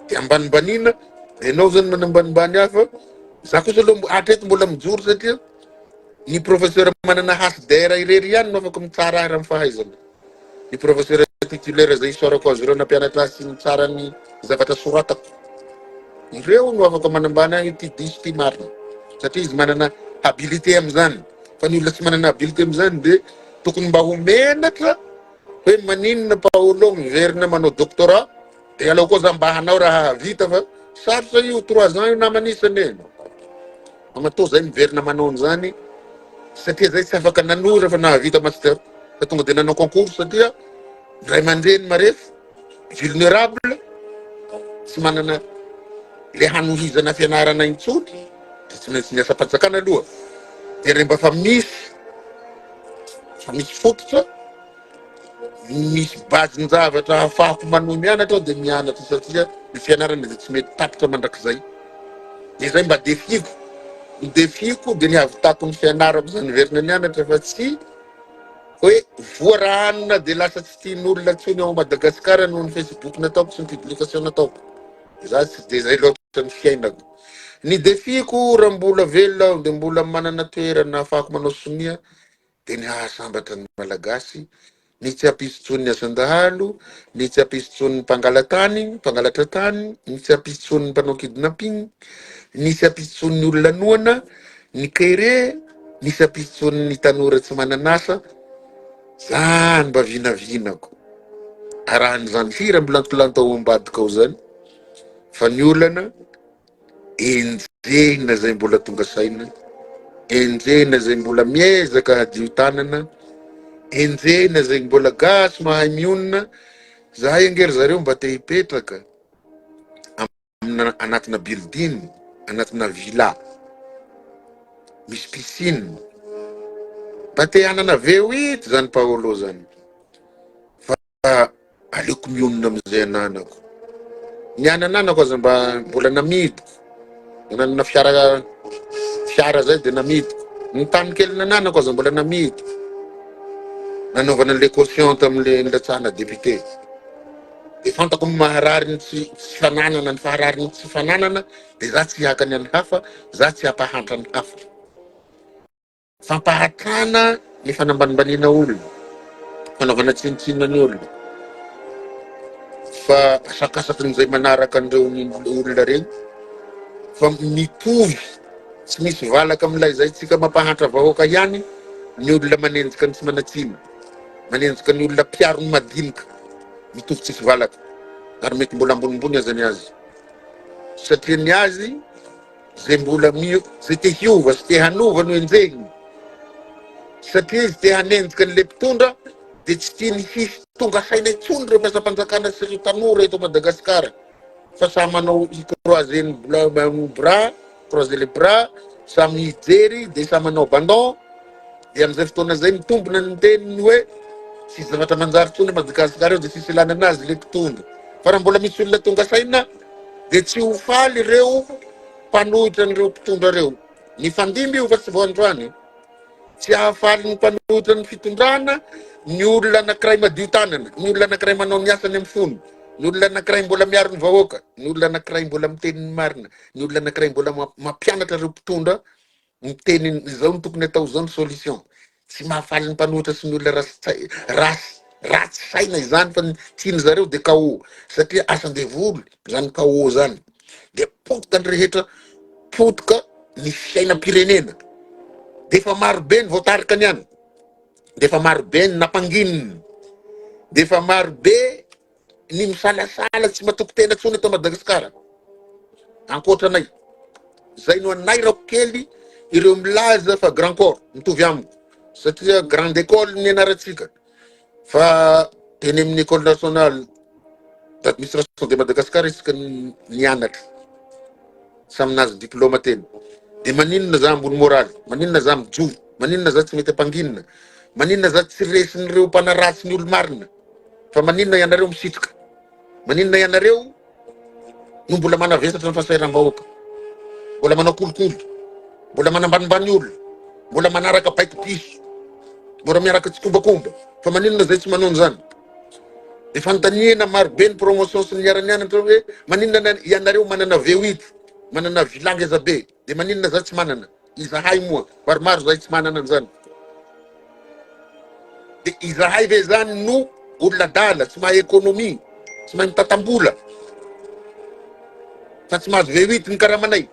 de ambanimbanina, de anao zany manambanimbany hafa, za kosa aloha hatreto mbola mijoro satria ny professeur manana hasy dera irery ihany no afaka mitsara ahy raha mifahaizana. Ny professeur titulaire zay isorako azy ireo nampianatra sy mitsara ny zavatra soratako, ireo no afaka manambany ahy ty diso ty marina, satria izy manana habilité am'zany. Fa ny olona tsy manana habilité am'zany de tokony mba homenatra hoe maninona Paolo miverina manao doctorat, de alao koa za mba hanao raha vita fa sarotra io 3 ans io namanisany. Amatao zay miverina manao an'izany satria zay tsy afaka nanora fa nahavita master fa tonga de nanao concours satria ray aman-dreny marefo vulnérable, tsy manana le hanohizana fianarana intsony, de tsy maintsy miasa panjakana aloha. De remba fa misy fototra, misy bazin-javatra ahafahako manohy mianatra de mianatra satria ny fianarana de tsy mety tapitra mandrakizay. De zay mba defiko, ny defiko de ny havitako ny fianarako zany verina nianatra fa tsy hoe voarahanina de lasa tsy tian'olona ntsony ao Madagasikara noho ny Facebook nataoko sy ny publication nataoko. Za tsy de zay loatra ny fiainako. Ny defiko raha mbola velona de mbola manana toerana ahafahako manao sonia de ny hahasambatra ny malagasy, ny tsy hampisitsony ny asandahalo, ny tsy hampisitsony ny mpangalatra tany, ny tsy hampisitsony ny mpanao kidnapping, ny tsy hampisitsony ny olona noana, ny kere, ny tsy hampisitsony ny tanora tsy mananasa. Zany mba vinavinako. Arahan'izany hira milantolanto ao ambadika ao zany. Fa ny olana enjehina zay mbola tonga saina, enjehina zay mbola miezaka hadio tanana, enjehina zay mbola gasy mahay mionona. Zahay angery zareo mba te hipetraka anatina building, anatina villa misy piscine, mba te hanana V8 zany Paolo zany. Fa aleoko mionona am'izay ananako. Ny ananako aza mbola namidiko, nanana fiara zay de namidiko. Ny tany kely nananako aza mbola namidiko, nanaovana le caution tam'le nilatsahana député. De fantako maharary ny tsy fananana, ny faharary ny tsy fananana, de za tsy hakany any hafa, za tsy hampahantra ny hafa. Fampahatrana ny fanambanimbaniana olona, fanaovana tsinitsinina ny olona. Fa asakasaky n'izay manaraka an'ireo olona regny, fa mitovy, tsy misy valaka am'ilay zay tsika mampahantra vahoaka ihany ny olona manenjika ny tsy manatsiny, manenjika ny olona mpiaro ny madinika, mitovy tsisy valaka, ary mety mbola ambonimbony azany azy. Satria ny azy zay mbola zay te hiova sy te hanova no enjehiny. Satria izy te hanenjika ny le mpitondra de tsy tiany hisy tonga saina intsony reo mpiasam-panjakana sy ireo tanora eto Madagasikara. Fa samy manao croiser les bras, samy hijery de samy manao abandon. De am'izay fotoana zay mitombona ny teniny hoe tsy zavatra manjary tsony Madagasikara de tsisy ilana anazy le mpitondra. Fa raha mbola misy olona tonga saina de tsy ho faly ireo mpanohitra an'ireo mpitondra reo. Ny fandimby io fa tsy vao androany, tsy ahafaly ny mpanohitra ny fitondrana ny olona anankiray madio tanana, ny olona anankiray manao ny asany amin'ny fony, ny olona anankiray mbola miaro ny vahoaka, ny olona anankiray mbola miteny ny marina, ny olona anankiray mbola mampianatra ireo mpitondra miteny izao ny tokony atao zao ny solution. Tsy mahafaly ny mpanohitra sy ny olona ratsy saina izany fa ny tiany zareo de KO, satria asan-devoly zany KO zany, de potika ny rehetra, potika ny fiainam-pirenena. De efa marobe ny voatarika niany, de efa marobe ny napangininy, de efa marobe ny misalasala tsy matoko tena tsony eto Madagasikara. Ankoatranay, zay no anay rako kely ireo milaza fa grand corps mitovy amiko, satria grande école ny anaratsika, fa teny amin'ny école nationale d'administration de Madagascar isika nianatra, saminazy diplôma teny. De maninona za ambony moraly, maninona za mijovo, maninona za tsy mety ampanginina, maninona za tsy resin'ireo mpanaratsy ny olo marina, fa maninona ianareo misitrika, maninona ianareo no mbola manavesatra ny fasairam-bahoaka, mbola manao kolokolo, mbola manambanimbany olo, mbola manaraka paity piso, mbola miaraka tsikombakomba, fa maninona zay tsy manao an'izany. De fanontaniana marobe ny promotion sy ny iara-nianatra hoe maninona ianareo manana V8, manana vilangy ezabe, de maninona za tsy manana. Izahay moa maromaro zay tsy manana an'izany. De izahay ve zany no olona dala, tsy mahay ekonomi, tsy mahay mitatambola, fa tsy mahazo V8 ny karamanay.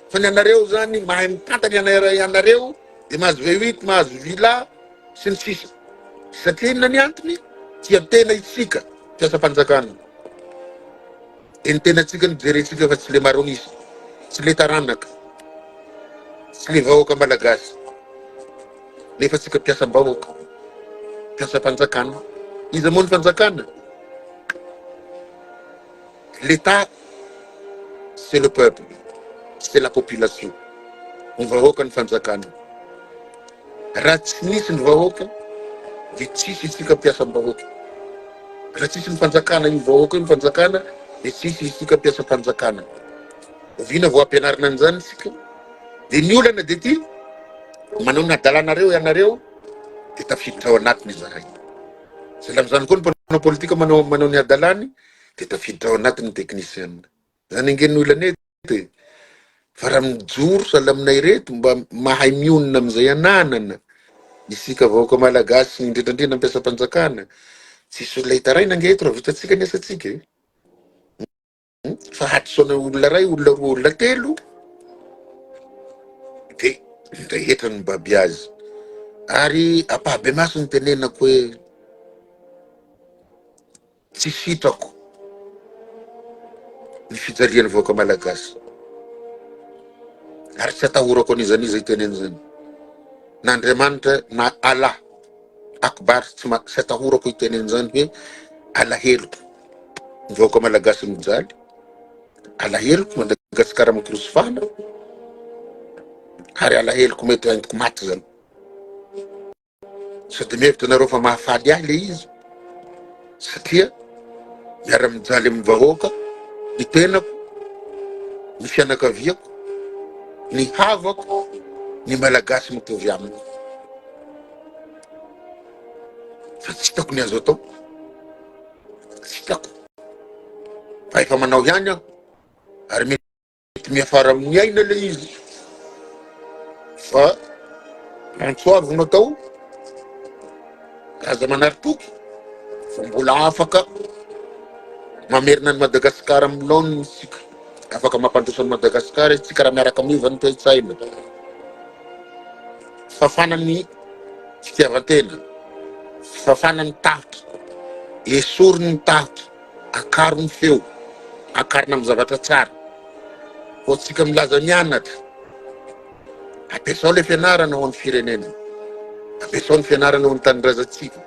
Fa ny anareo zany mahay mitantany ianareo, de mahazo V8, mahazo villa sy ny sisa. Satria inona ny antony? Tia tena isika fiasam-panjakana. De ny tena tsika ny jerentsika fa tsy le maronisy, tsy le taranaka, tsy le vahoaka malagasy, nefa tsika mpiasam-bahoaka, mpiasam-panjakana. Iza moa ny fanjakana? L'État, c'est le peuple, c'est la population. Ny vahoaka ny fanjakana. Raha tsy nisy ny vahoaka, de tsisy isika mpiasam-bahoaka. Raha tsisy ny fanjakana io vahoaka io, ny fanjakana, de tsisy isika mpiasam-panjakana. Vina vao ampianarina an'izany isika. De ny olana de ty, manao ny adalanareo ianareo, de tafiditra ao anatiny izahay. Sahala am'izany koa ny mpanao politika manao ny adalany, de tafiditra ao anatiny teknisiana. Zany angen'ny olana ety, fa raha mijoro sahala aminay reto mba mahay mionona am'izay ananana, isika vahoaka malagasy indrindrandrindra mpiasam-panjakana, tsisy olona hitaraina angeto raha vitatsika ny asatsika. Fa hadisaona olona ray, olona roa, olona telo, de rehetra ny baby azy. Ary apahabe maso ny tenenako hoe tsy sitrako ny fijalian'ny vahoaka malagasy. Ary tsy atahorako an'izaniza iteneny zany. Na Andriamanitra na Allah akbar tsy atahorako iteneny zany hoe alaheloko ny vahoaka malagasy mijaly, alaheloko Madagasikara mikorosofana, ary alaheloko mety haintoko maty zany. Sady mihevitra nareo fa mahafaly ahy le izy, satria miara-mijaly amin'ny vahoaka, ny tenako, ny fianakaviako, ny havako, ny malagasy mitovy aminy. Fa tsy hitako ny azo atao, tsy hitako. Fa efa manao ihany aho, ary mety miafara amin'ny aina le izy. Fa antsoavina tao, aza manaritoky, fa mbola afaka mamerina ny Madagasikara amin'ny laoniny isika, afaka mampandrosa ny Madagasikara isika raha miaraka miva ny TSY. Fafana ny fitiavan-tena, fafana ny tahitra, esoriny ny tahitra, akaro ny feo, akarina amin'ny zavatra tsara. Ho tsika milaza mianatra, ampiasao le fianarana ho an'ny firenena, ampiasao ny fianarana ho an'ny tanindrazantsika.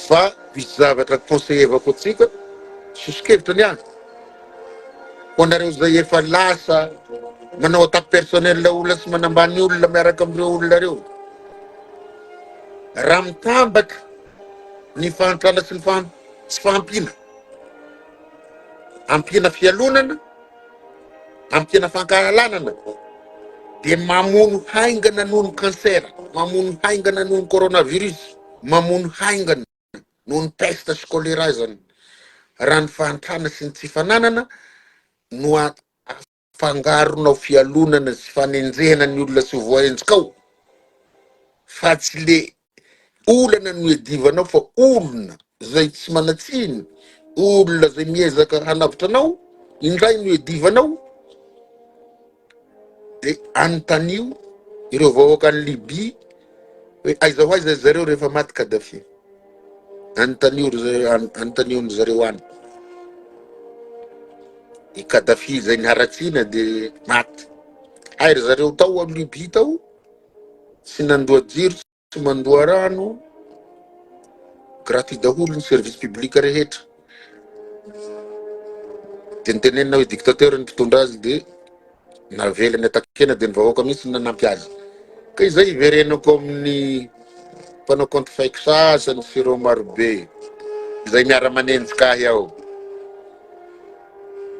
Fa misy zavatra conseillevako atsika, sosikevitra niany. Ho anareo zay efa lasa manao attaque personnel olona sy manambany olona miaraka amin'ireo olona reo. Raha mitambatra ny fahantrana sy ny tsy fahampina, ampina fialonana, ampina fankahalanana, dia mamono haingana noho ny kansera, mamono haingana noho ny coronavirus, mamono haingana noho ny peste sy choléra zany. Raha ny fahantrana sy ny tsy fananana no afangaronao fialonana sy fanenjehana ny olona sy voaenjikao, fa tsy le olana no edivanao fa olona zay tsy manatsiny, olona zay miezaka hanavitra anao, indray no edivanao. Dia anontanio ireo vahoaka ny Libia hoe aiza ho aiza zareo rehefa maty Kadhafi, anontanio zareo any. I Kadhafi zay niharatsina dia maty. Airy zareo tao amin'ny Libia tao, tsy nandoa jiro, tsy mandoa rano, gratuit daholo ny service public rehetra. Dia nitenenina hoe dictateur ny mpitondra azy dia navelany atakena dia ny vahoaka mihitsy nanampy azy. Ka izay iverenako amin'ny mpanao compte faiky sasany sy ireo marobe izay miara-manenjika ahy ao.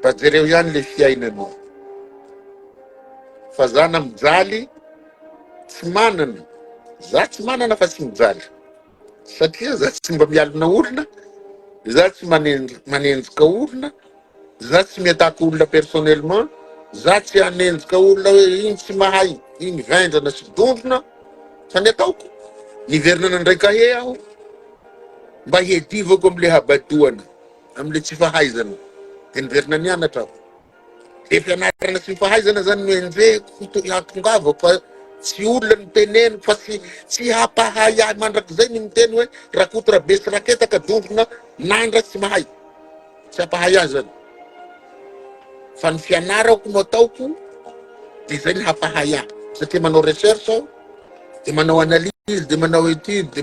Fa jereo ihany le fiainana. Fa zana mijaly tsy manana, za tsy manana fa tsy mijaly. Satria za tsy mba mialina olona, za tsy manenjika olona, za tsy miataka olona personnellement, za tsy hanenjika olona hoe iny tsy mahay, iny vendrana sy dondrona. Fa ny ataoko, niverinana ndray kahe aho mba hiadivako amile habadoana, amile tsy fahaizana. Dia niverina nianatra aho. Dia fianarana sy fahaizana zany no enjehiko hatongavako, fa tsy olona ny teneniko, fa tsy hampahay ahy mandrakizay ny miteny hoe rakotra be sy raketaka dondrona nandra tsy mahay. Tsy hampahay ahy zany. Fa ny fianarako no ataoko dia zay ny hampahay ahy. Satria manao recherche aho, dia manao analyse, dia manao étude, dia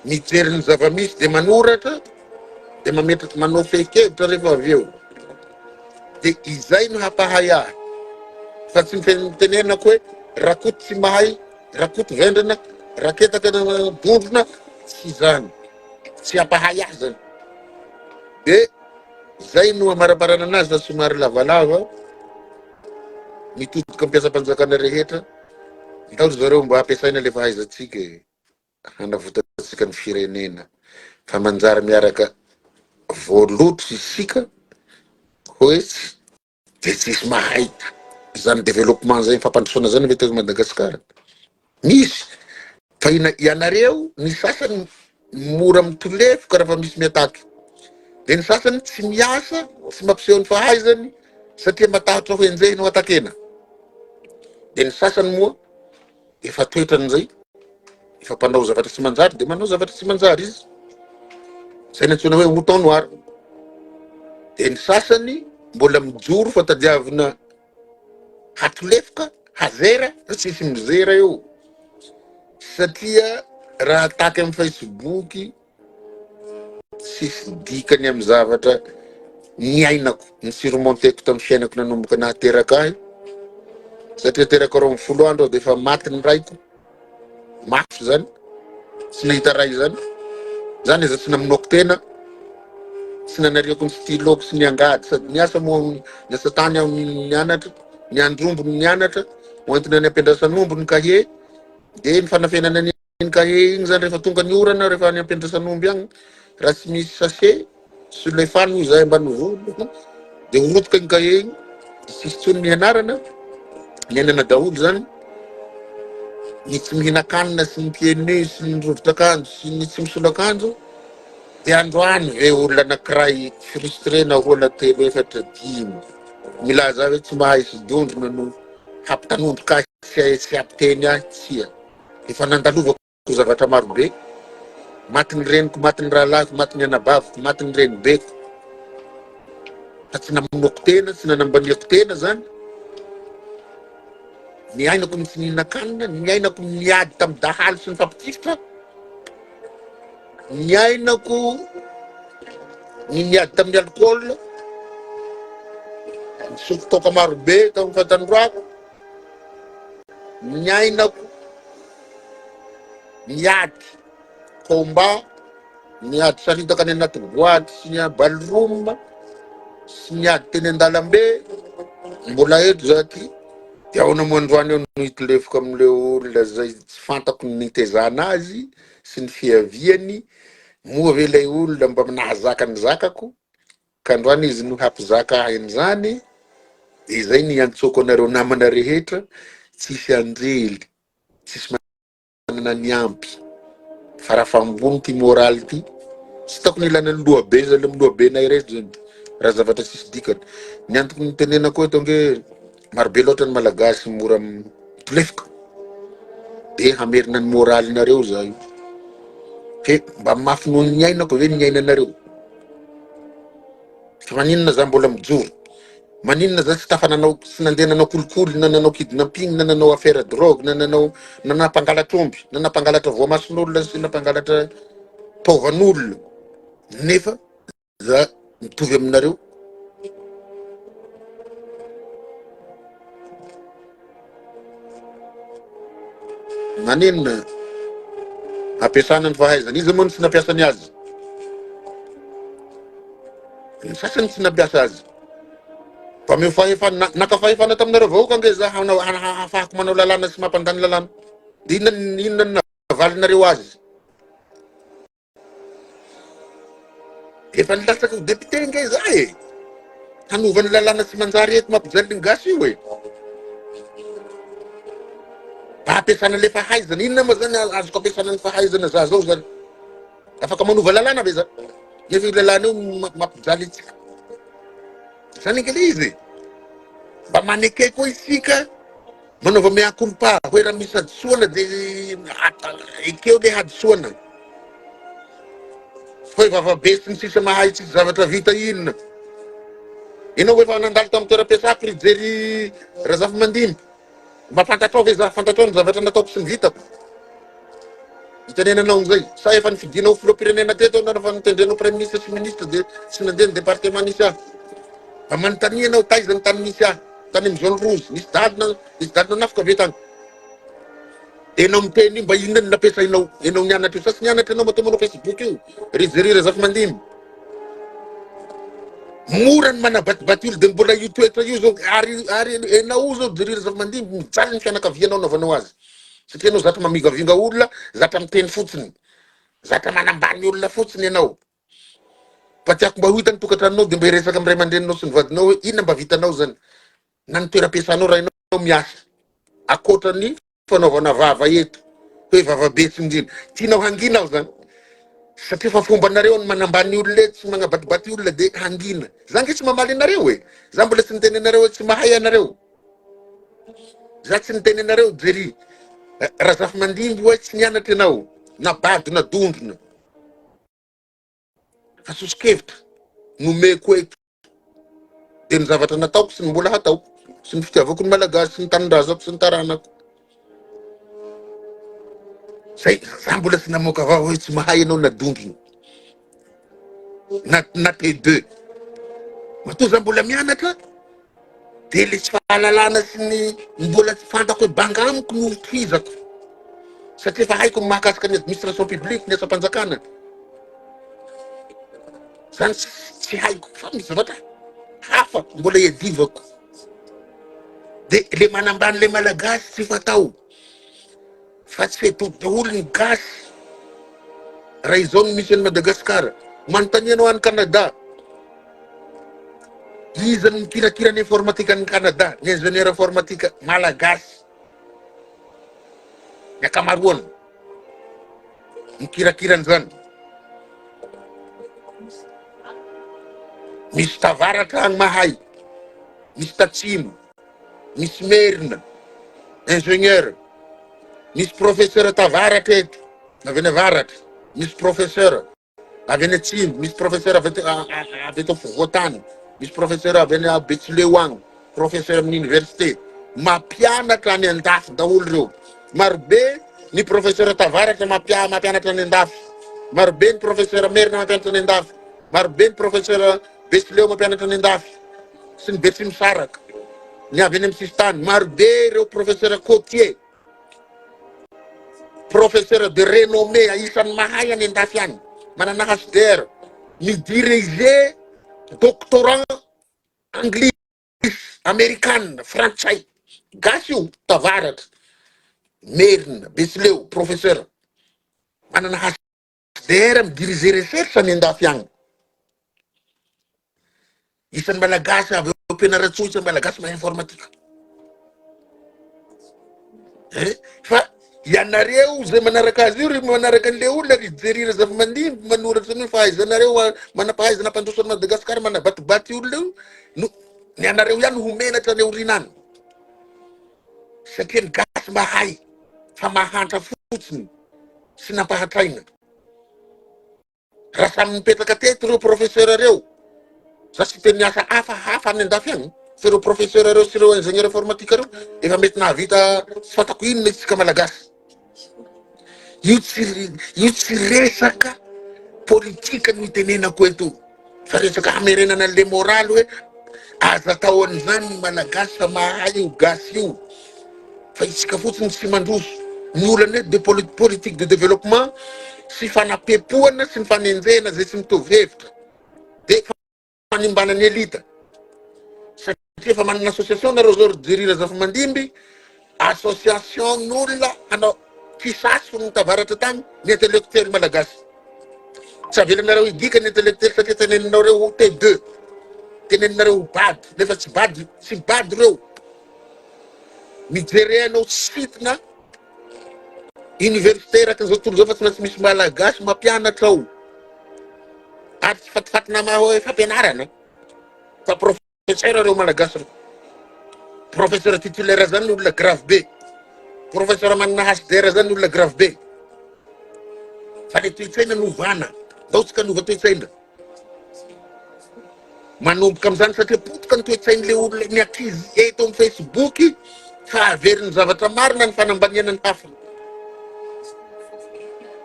mijery ny zava-misy, dia manoratra, dia manao fehi-kevitra rehefa avy eo. Dia izay no hampahay ahy. Fa tsy mitenenako hoe rakoto tsy mahay, rakoto vendrana, raketaka dondrona, tsy zany. Tsy hampahay ahy zany. Dia zay no amaraparana anazy fa somary lavalava, mitodika ampiasam-panjakana rehetra. Ndao zareo mba ampiasaina le fahaizantsika hanavotantsika ny firenena. Fa manjary miaraka voalotry isika hoe dia tsisy mahay zany développement zay fampandrosoana zany mety Madagasikara. Misy fa ianareo ny sasany mora mitolefoka raha fa misy miataky. Dia ny sasany tsy miasa, tsy mampiseho ny fahaizany satria matahotra ho enjehiny ho atakena. Dia ny sasany moa efa toetran'izay, efa mpanao zavatra tsy manjary dia manao zavatra tsy manjary izy. Zay ny antsoina hoe mouton noir. Dia ny sasany mbola mijoro fa tadiavina hatolefoka, hazera, tsisy mizera eo. Satria raha ataky amin'ny Facebook, tsisy dikany amin'ny zavatra niainako, ny surmonteko tamin'ny fiainako nanomboka nahateraka ahy. Satria teraka roa 10 andro dia efa maty ny raiko. Mafy zany, tsy nahita ray zany. Zany izy tsy naminoko tena, tsy nanariako ny styloko sy ny angady. Sady niasa moa niasa tany aho nianatra, niandrombo ny nianatra, hoentina ny ampiandrasanombo ny kahie. Dia ny fanafenana ny kahie iny zany rehefa tonga ny orana, rehefa ny ampiandrasanombo agny, raha tsy misy sachet, sulefany izay ambany volo, dia orotoka ny kahie iny, tsisy tsony ny hianarana, niainana daholo zany. Ny tsy mihinakanina sy ny pieds sy ny rovitr'akanjo sy ny tsy misolo-akanjo. Dia androany ve olona anankiray frustré na roa na telo efatra dimy milaza hoe tsy mahay sy dondrona no hampitanondroka ahy sy hampiteny ahy tsia. Efa nandalovako zavatra marobe, maty ny reniko, maty ny rahalahiko, maty ny anabaviko, maty ny renibeko. Fa tsy namonoko tena, tsy nanambaniako tena zany. Niainako ny tsy nihinan-kanina, niainako niady tamin'ny dahalo sy ny fampitifitra, niainako ny niady tamin'ny alcool, nisoko toka marobe tamin'ny fatandroako, niainako niady combat, niady saritaka any anaty boaty sy ny ballroom sy niady teny an-dalambe. Mbola eto zaky Dia ahoana moa androany no hitlefoko am'le olona zay tsy fantako ny nitezana azy sy ny fiaviany, moa ve ilay olona mba nahazaka ny zakako, ka androany izy no hampizaka an'izany, dia zay ny antsoko anareo namana rehetra, tsisy anjely, tsisy manana ny ampy, fa raha fambony ty moraly ty, tsy tokony ilana ny lohabe zay le lohabenay rehetra zany, raha zavatra tsisy dikany. Ny antoko nitenenako eto ange marobe loatra ny malagasy mora milefoka, dia hamerina ny moralinareo zay, ke mba mafy noho ny ainako ve ny ainanareo, fa maninona za mbola mijoro, maninona za tsy tafananao, tsy nandeha nanao kolikoly, na nanao kidnapping, na nanao affaire drogue, na nanao nanampangalatra omby, na nampangalatra voamason'olona sy nampangalatra taovan'olona, nefa za mitovy aminareo. Maninona ampiasana ny fahaizana, izy moa tsy nampiasa ny azy, ny sasany tsy nampiasa azy, fa meo fahefana nakafahefana taminareo vahoaka ange za hafahako manao lalàna sy mampandany lalàna, dia inona ny navalinareo azy, efa nilatsaka ho député nge za e, hanovany lalàna sy manjary eto mampijaly ny gasy io e, mba ampiasana le fahaizana, inona ma zany azoko ampiasana ny fahaizana za zao zany, afaka manova lalàna be za, nefa io lalàna io mampijaly itsika, zany nge le izy e. Mba manekay koa isika manaova mea-culpa, hoe raha misy hadisoana dia ekeo le hadisoana, hoe vavabe sy ny sisa mahay tsisy zavatra vita inona, ianao efa nandalo tamin'ny toeram-piasako ry jery razafy mandimby, mba fantatrao ve za fantatrao ny zavatra nataoko sy ny vitako, hitenenanao an'izay, sa efa nifidinao filoham-pirenena teto na refa nitendrenao premier ministre sy ministre dia tsy nandeha ny département nisy ahy, mba manontania anao taiza ny tany nisy ahy, tany amin'ny zone rouge, nisy dadina nafika ve tany, dia enao miteny mba inona ny nampiasainao, enao nianatra io, sa tsy nianatra enao matoa manao Facebook io, ry jery razafy mandimby, mora ny manabatibaty olo, dia mbola io toetra io zao, ary enao zao jery razafy mandimby mijaly ny fianakavianao naovanao azy, satria enao zatra mamigavinga olona, zatra miteny fotsiny, zatra manambany olona fotsiny enao, fa tiako mba ho hitany tokantranonao dia mba hiresaka amin'ny ray aman-dreninao sy ny vadinao hoe inona mba vitanao zany, na ny toeram-piasanao raha enao miasa, akoatra ny fanaovana vava eto, hoe vavabe sy indrindra, tianao hanginao zany, satria fa fombanareo ny manambany olona tsy manabatibaty olona dia hangina, za nge tsy mamaly anareo e, za mbola tsy nitenenareo hoe tsy mahay anareo, za tsy nitenenareo jery razafy mandimby hoe tsy nianatra ianao, na bady na dondrona, fa sosikevitra nomeko eto, dia ny zavatra nataoko sy ny mbola hataoko, sy ny fitiavako ny malagasy sy ny tanindrazako sy ny taranako, zay za mbola tsy namoaka vava hoe tsy mahay ianao na dondrona na T2, matoa za mbola mianatra, dia le tsy fahalalana sy ny mbola tsy fantako hoe banga amiko no tohizako, satria fa haiko ny mahakasika ny administration publique ny asa-panjakana, zany tsy haiko, fa misy zavatra hafa mbola iadivako, dia le manambany le malagasy tsy fatao, fa tsy fetody ny gasy, raha izao no misy any Madagasikara, manontanianao any Canada, iza ny mikirakira ny informatika any Canada, ny ingénieur informatika malagasy, ny akamaroany mikirakirany zany, misy tavaratra any mahay, misy tatsimo, misy merina, ingénieur, misy professeur tavaratra eto, avy any avaratra, misy professeur avy any atsimo, misy professeur avy eto afovoan-tany, misy professeur avy any Betsileo agny, professeur amin'ny université, mampianatra any andafy daholo reo, marobe ny professeur tavaratra mampianatra any andafy, marobe ny professeur merina mampianatra any andafy, marobe ny professeur Betsileo mampianatra any andafy, sy ny Betsimisaraka, ny avy any amin'ny sisitany, marobe ireo professeur Côtier, professeur de renommée, isan'ny mahay any andafy any, manana HDR, midiriger doctorant anglisy, américaine, frantsay, gasy io tavaratra merina besileo professeur manana HDR midiriger recherche any andafy agny isan'ny malagasy avy eo ampianaratsoa isan'ny malagasy mahay informatika fa ianareo zay manaraka azy io ry manaraka an'le olona ry jerira zava-mandimby manoratry ny fahaizanareo manampahaizana mpandrosan'ny Madagasikara manabatibaty olona io no ny anareo ihany homenatra ny orinany satria ny gasy mahay fa mahantra fotsiny sy nampahatraina raha samy mipetraka teto reo professeur reo za sy teny asa hafa any andafy agny fa reo professeur reo sy reo ingénieur informatique reo efa mety nahavita tsy fatako inona isika malagasy io tsy resaka politika no itenenako eto fa resaka hamerenana le moraly hoe aza atao an'izany malagasy fa mahay io gasy io fa isika fotsiny sy mandroso ny olana de politique de développement sy fanapempoana sy ny fanenjena zay tsy mitovy hevitra de fanimbana ny elita satria fa manana association nareo zao jerira zava-mandimby association n'olona hanao kisasy ny tavaratra tany ny intellectuel malagasy tsy avelanareo hidika ny intellectuel satria teneninareo T2 teneninareo bady nefa tsy bady reo mijerenao sitina université raka zao tontolo zao fa tsy maintsy misy malagasy mampianatra ao ary tsy fatifatina mahoe fampianarana fa professeur reo malagasy reo professeur titulaire zany olona grave be professeur manana HDR zany olona grave be fa le toetsaina novana daotsika nova toetsaina manomboka am'izany satria potika ny toetsain'le olona ny ankizy eto amin'ny Facebook fa averiny zavatra marina ny fanambaniana ny hafa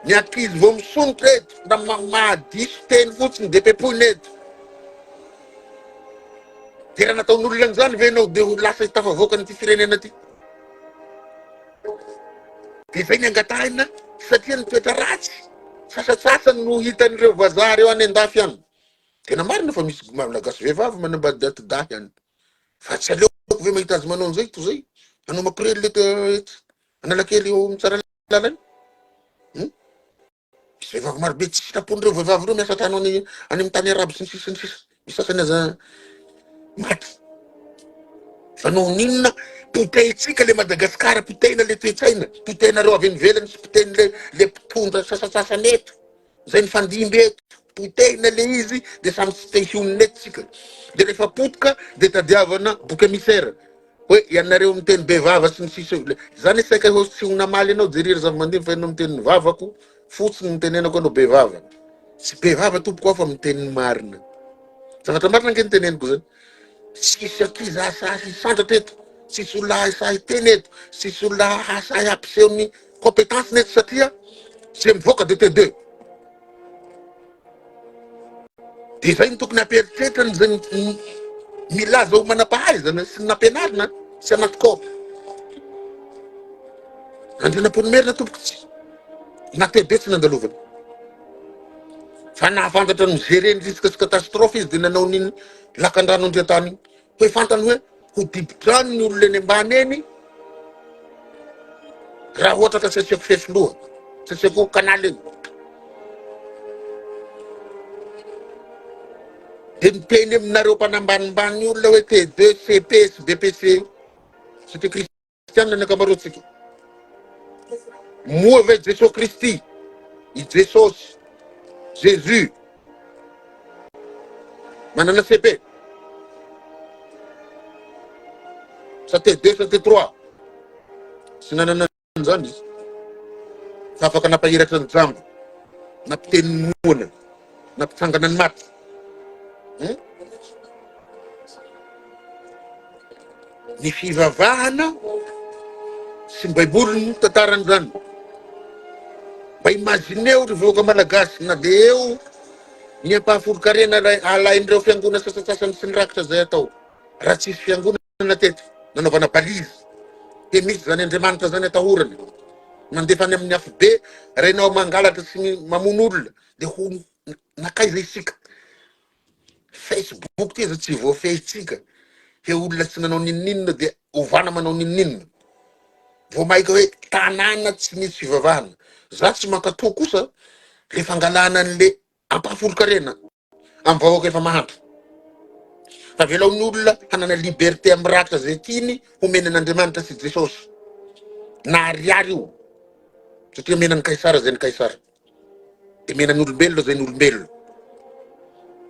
ny ankizy vao misonitra eto na mahadiso teny fotsiny de pepoina eto de raha nataon'olona an'izany venao de ho lasa hitafavoaka nyty firenena ty de zay ny angatahina satria ny toetra ratsy sasasasany no hitan'ireo vazaha reo any andafy any tena marina fa misy malagasy vehivavy manambady atidahy any fa tsy aleoko ve mahita azy manao an'izay to zay anao makorely lety analakely eo mitsara lalany misy vehivavy marobe tsy sitrapon'ireo vehivavy reo miasa tany any amin'ny tany araby sy ny sisa misy sasany aza maty fa no ninona potehitsika le Madagasikara potehina le toetsaina potehinareo avy nivelany sy potehiny le mpitondra sasasasany eto zay ny fandimby eto potehina le izy de samy tsy te hionina eto tsika de rehefa potika de tadiavana bouc émissaire hoe ianareo miteny bevava sy ny sisa zany saika ho tsy honamaly anao jerira zava-mandimby fa ianao miteny vavako fotsiny mitenenako anao bevava tsy bevava tompoko ao fa miteny marina zavatra marina nke niteneniko zany sisy ankizy asahy sandratra eto sisy olona asahy teny eto sisy olona asahy ampiseho ny compétence neto satria zay mivoaka de T2 de zay ny tokony amperitreritra zay milaza ho manampahaizana sy nampianarina sy anaty kôpa andrinam-pony merina tompoko tsy na T2 tsy nandalovana fa nahafantatra ny gereny risque catastrophe izy de nanao niny lakan-drano andria-tany hoe fantany hoe ho dibodrano ny olona eny ambany eny raha ohatra ka tsy asiako fefy-loha tsy asiako kanaly eny de miteny aminareo mpanambanimbany olona hoe T2 CP sy BPC satria kristianina ny akamaroantsika moa ve Jesosy Kristy i Jesosy Jésus manana CP sa T2 sa T3 sy nanana an'izany izy fa afaka napahiratra ny jambo nampiteny moana nampitsangana ny maty ny fivavahana sy ny baiboly no tantaran'izany mba imagineo ry vahoaka malagasy na de eo ny ampahafolo-karena alain'ireo fiangona sasasasany sy ny rakitra zay atao raha tsisy fiangonana teto nanaovana balizy de misy zany Andriamanitra zany atahorany mandefa any amin'ny afo be renao mangalatra sy mamono olona de ho nakaiza isika Facebook ty izy tsy voafehitsika he olona tsy nanao nininina de ovana manao ninninina. Vao maika hoe tanàna tsy misy fivavahana. Za tsy mankatò kosa le fangalana an'le ampahafolo-karena amin'ny vahoaka efa mahantra. Fa velao ny olona hanana liberté am'rakitra zay tiany homeny an'Andriamanitra sy Jesosy. Na ariary io. Satria menan'ny Kaisara zay ny Kaisara. De menan'ny olombelona zay ny olombelona.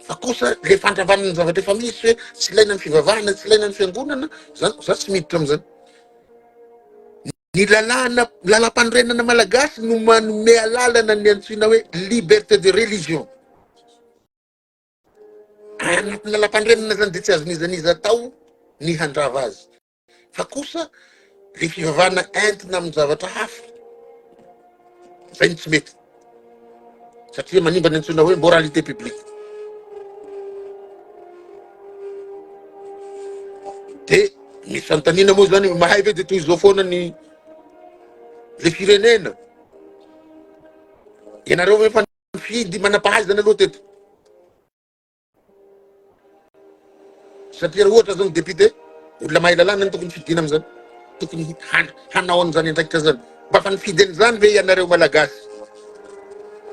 Fa kosa le fandravanany zavatra efa misy hoe tsy ilaina ny fivavahana, tsy ilaina ny fiangonana, za tsy miditra am'zany. Ny lalam-panorenana malagasy no manome alalana ny antsoina hoe liberté de religion. Anaty lalam-panorenana zany de tsy azon'izaniza atao ny handrava azy. Fa kosa le fivavahana entina amin'ny zavatra hafa, zay ny tsy mety. Satria manimba ny antsoina hoe moralité publique. De misy antanina moa zany mahay ve de toy izao foana ny le firenena. Ianareo hoe fa fidy manam-pahaizana aloha teto. Satria ohatra zany député, olona mahay lalàna ny tokony fidina am'zany. Tokony hanao an'izany andraikitra zany. Mba fa nifidy an'izany ve ianareo malagasy?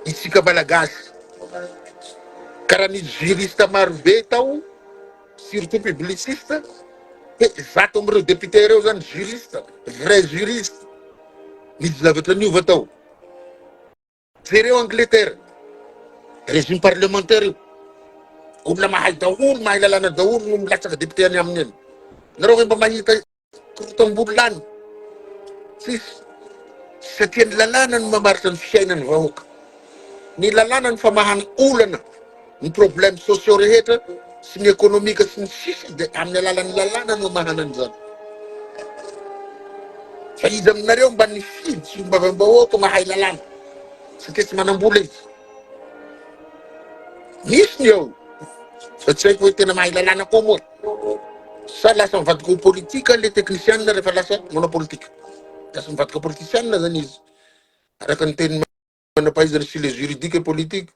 Isika malagasy. Karaha ny juriste maro be tao, surtout publiciste, zato am'ireo député reo zany juriste, vrai juriste. Misy zavatra niova tao. Jereo Angleterre, régime parlementaire io. Olona mahay daholo, mahay lalàna daholo no milatsaka député any aminy eny. Nareo hoe mba mahita korotam-bololany. Tsisy. Satria ny lalàna no mamaritra ny fiainan'ny vahoaka. Ny lalàna ny famahana olana, ny problème sociaux rehetra, sy ny économique sy ny sisa, de amin'ny alalan'ny lalàna no mahana an'izany. Fa izy aminareo mba nifidy sy mba vahoaka mahay lalàna. Satria tsy manam-bola izy. Misy ny eo. Fa tsy haiko hoe tena mahay lalàna koa moa. Sa lasa mivadika ho politika le technicienne rehefa lasa manao politika. Lasa mivadika politicienne zany izy. Araka ny teny manam-pahaizana sy le juridique et politique,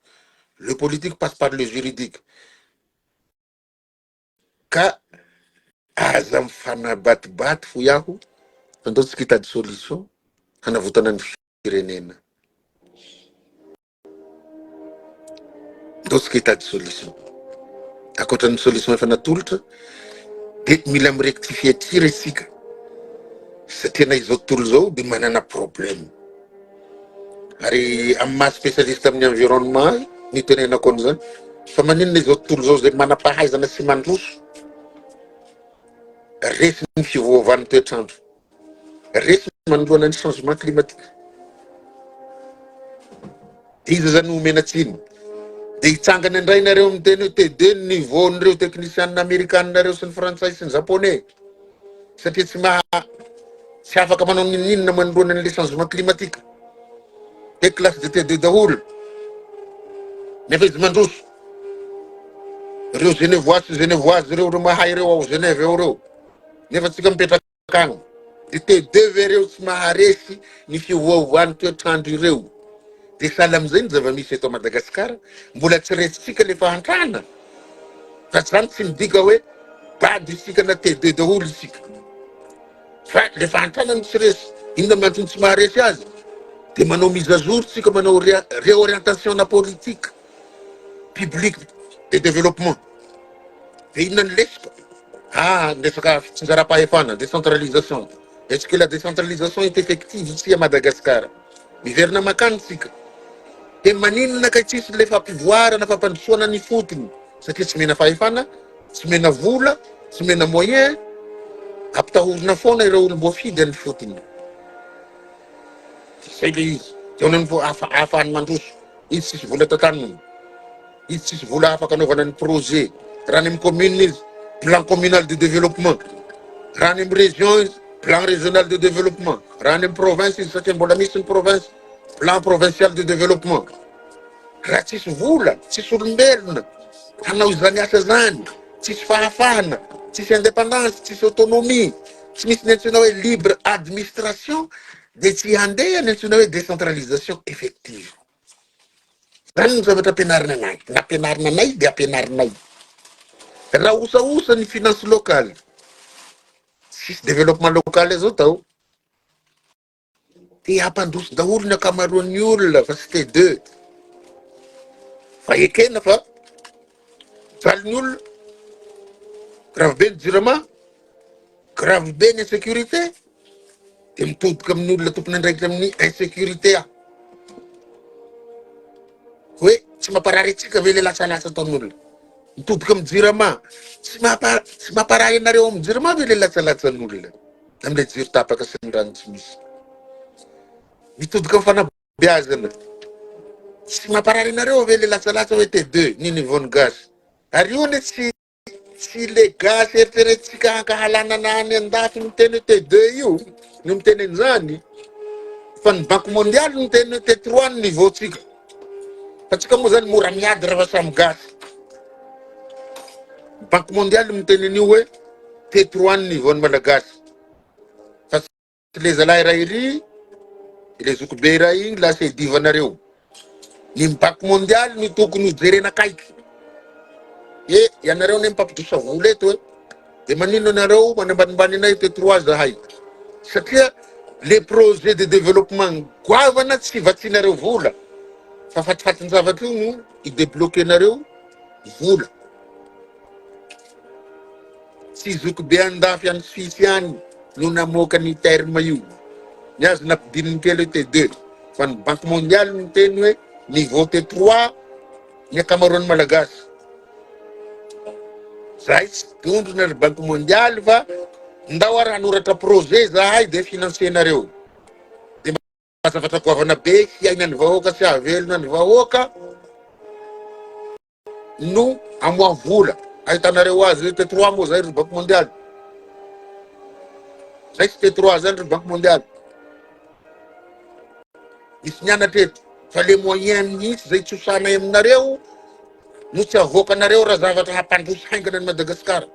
le politique passe par le juridique. Ka aza mifanabatibaty fo iaho, fa ndao tsika hitady solution hanavotana ny firenena. Ndao tsika hitady solution. Akoatra ny solution efa natolotra, de mila mirectifier tir isika. Satria na izao tontolo zao de manana problème. Ary amin'ny maha spécialiste amin'ny environnement, ny tenenako an'izany, fa maninona izao tontolo zao zay manam-pahaizana sy mandroso, resy ny fivoavan'ny toetrandro, resy manoloana ny changement climatique. Izy zany omenatsiny. De hitsangana indray nareo miteny hoe TD ny niveau-n'ireo technicienne américaine-nareo sy ny frantsay sy ny japonais. Satria tsy afaka manao ninninona manoloana an'le changement climatique. De classe de TD daholo. Nefa izy mandroso. Reo genevois sy genevoise reo mahay reo ao Genève ao reo. Nefa tsika mipetraka agny. De TD ve reo tsy maharesy ny fivoavoan'ny toetrandro ireo. De sahala am'izay ny zava-misy eto Madagasikara, mbola tsy resitsika le fahantrana. Fa zany tsy midika hoe bady isika na TD daholo isika. Fa le fahantrana ny tsy resy, inona mantony tsy maharesy azy? De manao mise à jour tsika, manao réorientation na politique publique de développement. De inona ny lesika? Resaka fitsinjaram-pahefana, décentralisation. Est-ce que la décentralisation est effective ici à Madagascar? Miverina makany tsika. De maninona ka tsisy le fampivoarana, fampandrosoana ny fotony. Satria tsy mena fahefana, tsy mena vola, tsy mena moyen, ampitahorina foana ireo olom-boafidy ny fotony. Zay le izy. Eo ny ahafahany mandroso. Izy tsisy vola tataniny. Izy tsisy vola afaka anaovana ny projet. Raha ny amin'ny commune izy, plan communal de développement. Raha ny amin'ny région izy, plan régional de développement. Raha ny amin'ny province izy, satria mbola misy ny province, plan provincial de développement. Raha tsisy vola, tsisy olombelona, hanao izany asa zany, tsisy fahafahana, tsisy indépendance, tsisy autonomie, tsy misy ny antsoina hoe libre administration, de tsy handeha ny antsoina hoe décentralisation effective. Zany ny zavatra ampianarina anay, nampianarina anay de ampianarinay. Raha osaosa ny finance locale, Sisy développement local zao tao. Te hampandroso daholo ny akamaroan'ny olona fa tsy te 2. Fa ekena fa jalin'ny olona, grave be ny jirama, grave be ny insécurité, de mitodika amin'ny olona tompony andraikitra amin'ny insécurité hoe tsy mamparary antsika ve le latsalasa ataon'olona, mitodika amin'ny jirama, tsy mamparary anareo amin'ny jirama ve le latsalatsan'olona amin'ilay jiro tapaka sy ny rano tsy misy, mitodika amin'ny fanabeazana, tsy mamparary anareo ve le latsalatsa hoe T2 ny niveau ny gaz, ary io ne tsy le gaz eritreretintsika hankahalanana any andafy miteny hoe T2 io no miteny an'izany, fa ny banque mondiale no miteny hoe T3 ny niveau tsika. Fa tsika moa zany mora miady rehefa samy gasy. Banque mondiale miteny an'io hoe T3 ny niveau ny Malagasy. Fa tsy le zalahy iray iry, le zokibe iray igny lasa idivanareo. Ny banque mondiale no tokony jerena kaiky. Ianareo ne mipampidrosa vola eto hoe, de manino anareo manambanimbany anay T3 zahay. Satria les projets de développement goavana tsy vatsinareo vola. Fa fatifatin'ny zavatra io no idébloquenareo vola. Tsy zokibe andafy any Suisse any no namoaka ny terme io. Ny azo nampidininy kely hoe T2. Fa ny banque mondiale no teny hoe niveau T3 ny akamaroan'ny Malagasy. Zahay tsy dondrona ry banque mondiale fa ndao ary hanoratra projet zahay de finansienareo. De mazavatra goavana be hiaina ny vahoaka sy hahavelona ny vahoaka no amoa vola. Ahitanareo azy hoe T3 moa zay ry banque mondiale. Zay tsy T3 zany ry banque mondiale. Misy nianatra eto fa le moyen mihitsy zay tsosanay aminareo no tsy avoakanareo raha zavatra hampandroso haingana ny Madagasikara.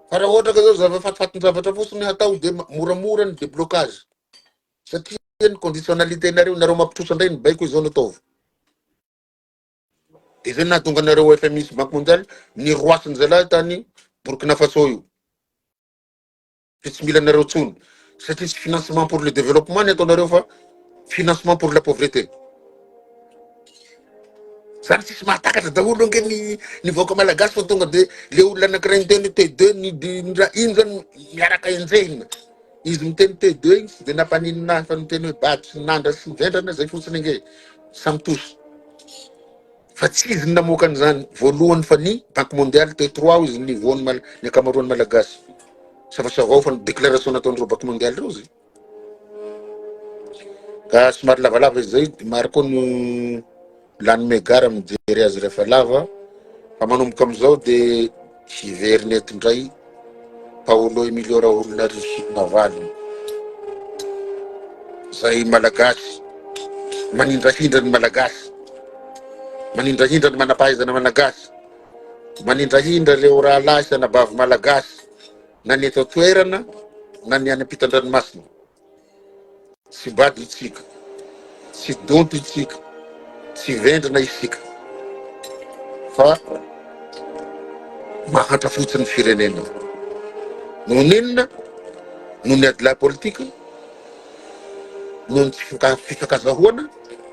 Fa raha ohatra ka zao zava-fatifatin'ny zavatra fotsiny hatao de moramora ny déblocage. Satria ny conditionnalité nareo mampitrosa indray ny baiko izao no ataovy. De zay nahatonga anareo FMI sy banque mondiale ny roasiny zalahy tany Burkina Faso io. Tsy mila anareo tsony. Satria tsy financement pour le développement ny ataonareo fa financement pour la pauvreté. Zany tsisy mahatakatra daholo ange ny vahoaka malagasy fa tonga de le olona anankiray miteny T2 iny zany miaraka enjehina. Izy miteny T2 igny tsy de nampaninina fa miteny hoe bady sy nandra sy vendrana zay fotsiny ange samy toso. Fa tsy izy namoaka an'izany voalohany fa ny banque mondiale T3 izy niveau ny akamaroan'ny Malagasy. Savasavao fa ny déclaration nataon'ireo banque mondiale reo zay. Ka somary lavalava izay maro koa no lany megara mijery azy rehefa lava. Fa manomboka amizao de hiveriny eto indray Paolo Emilio raha olona navaly. Zay Malagasy manindrahindrany Malagasy. Manindrahindra ny manampahaizana Malagasy. Manindrahindra reo raha lasy anabavy Malagasy. Na ny eto toerana, na ny any ampitan-dranomasina. Tsy bady itsika, tsy donto itsika, tsy vendrana isika. Fa mahantra fotsiny firenena. Noho ninona, noho ny adila politika, noho ny fifakazahoana,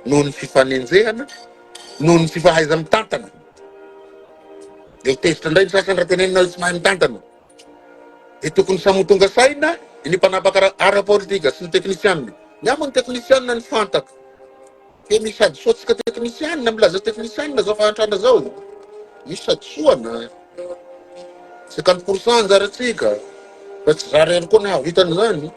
noho ny fifanenjehana, noho ny fifahaiza mitantana. De tezitra indray ny sasany raha tenenina tsy mahay mitantana. De tokony samotonga saina ny mpanapaka ara-politika sy ny teknisianina. Namany teknisianina ny fantaka. Ke misy sady soatsika teknisianina, milaza teknisianina zao fahantrana zao. Misy sady soana. 50% anjaratsika. Fa tsy zarery koa na havitan' zany.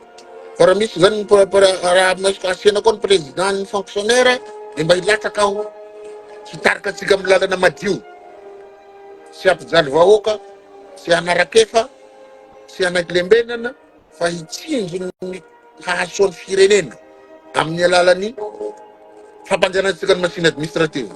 Fa raha misy zany raha asiana koa ny président ny fonctionnaire de mba hilatsaka aho. Hitarika atsika amin'ny lalana madio. Sy hampijaly vahoaka, sy hanarakefa, sy hanaiky lembenana, fa hitsinjo ny hahasoan'ny firenena amin'ny alalan'ny fampanjanantsika ny machine administrative.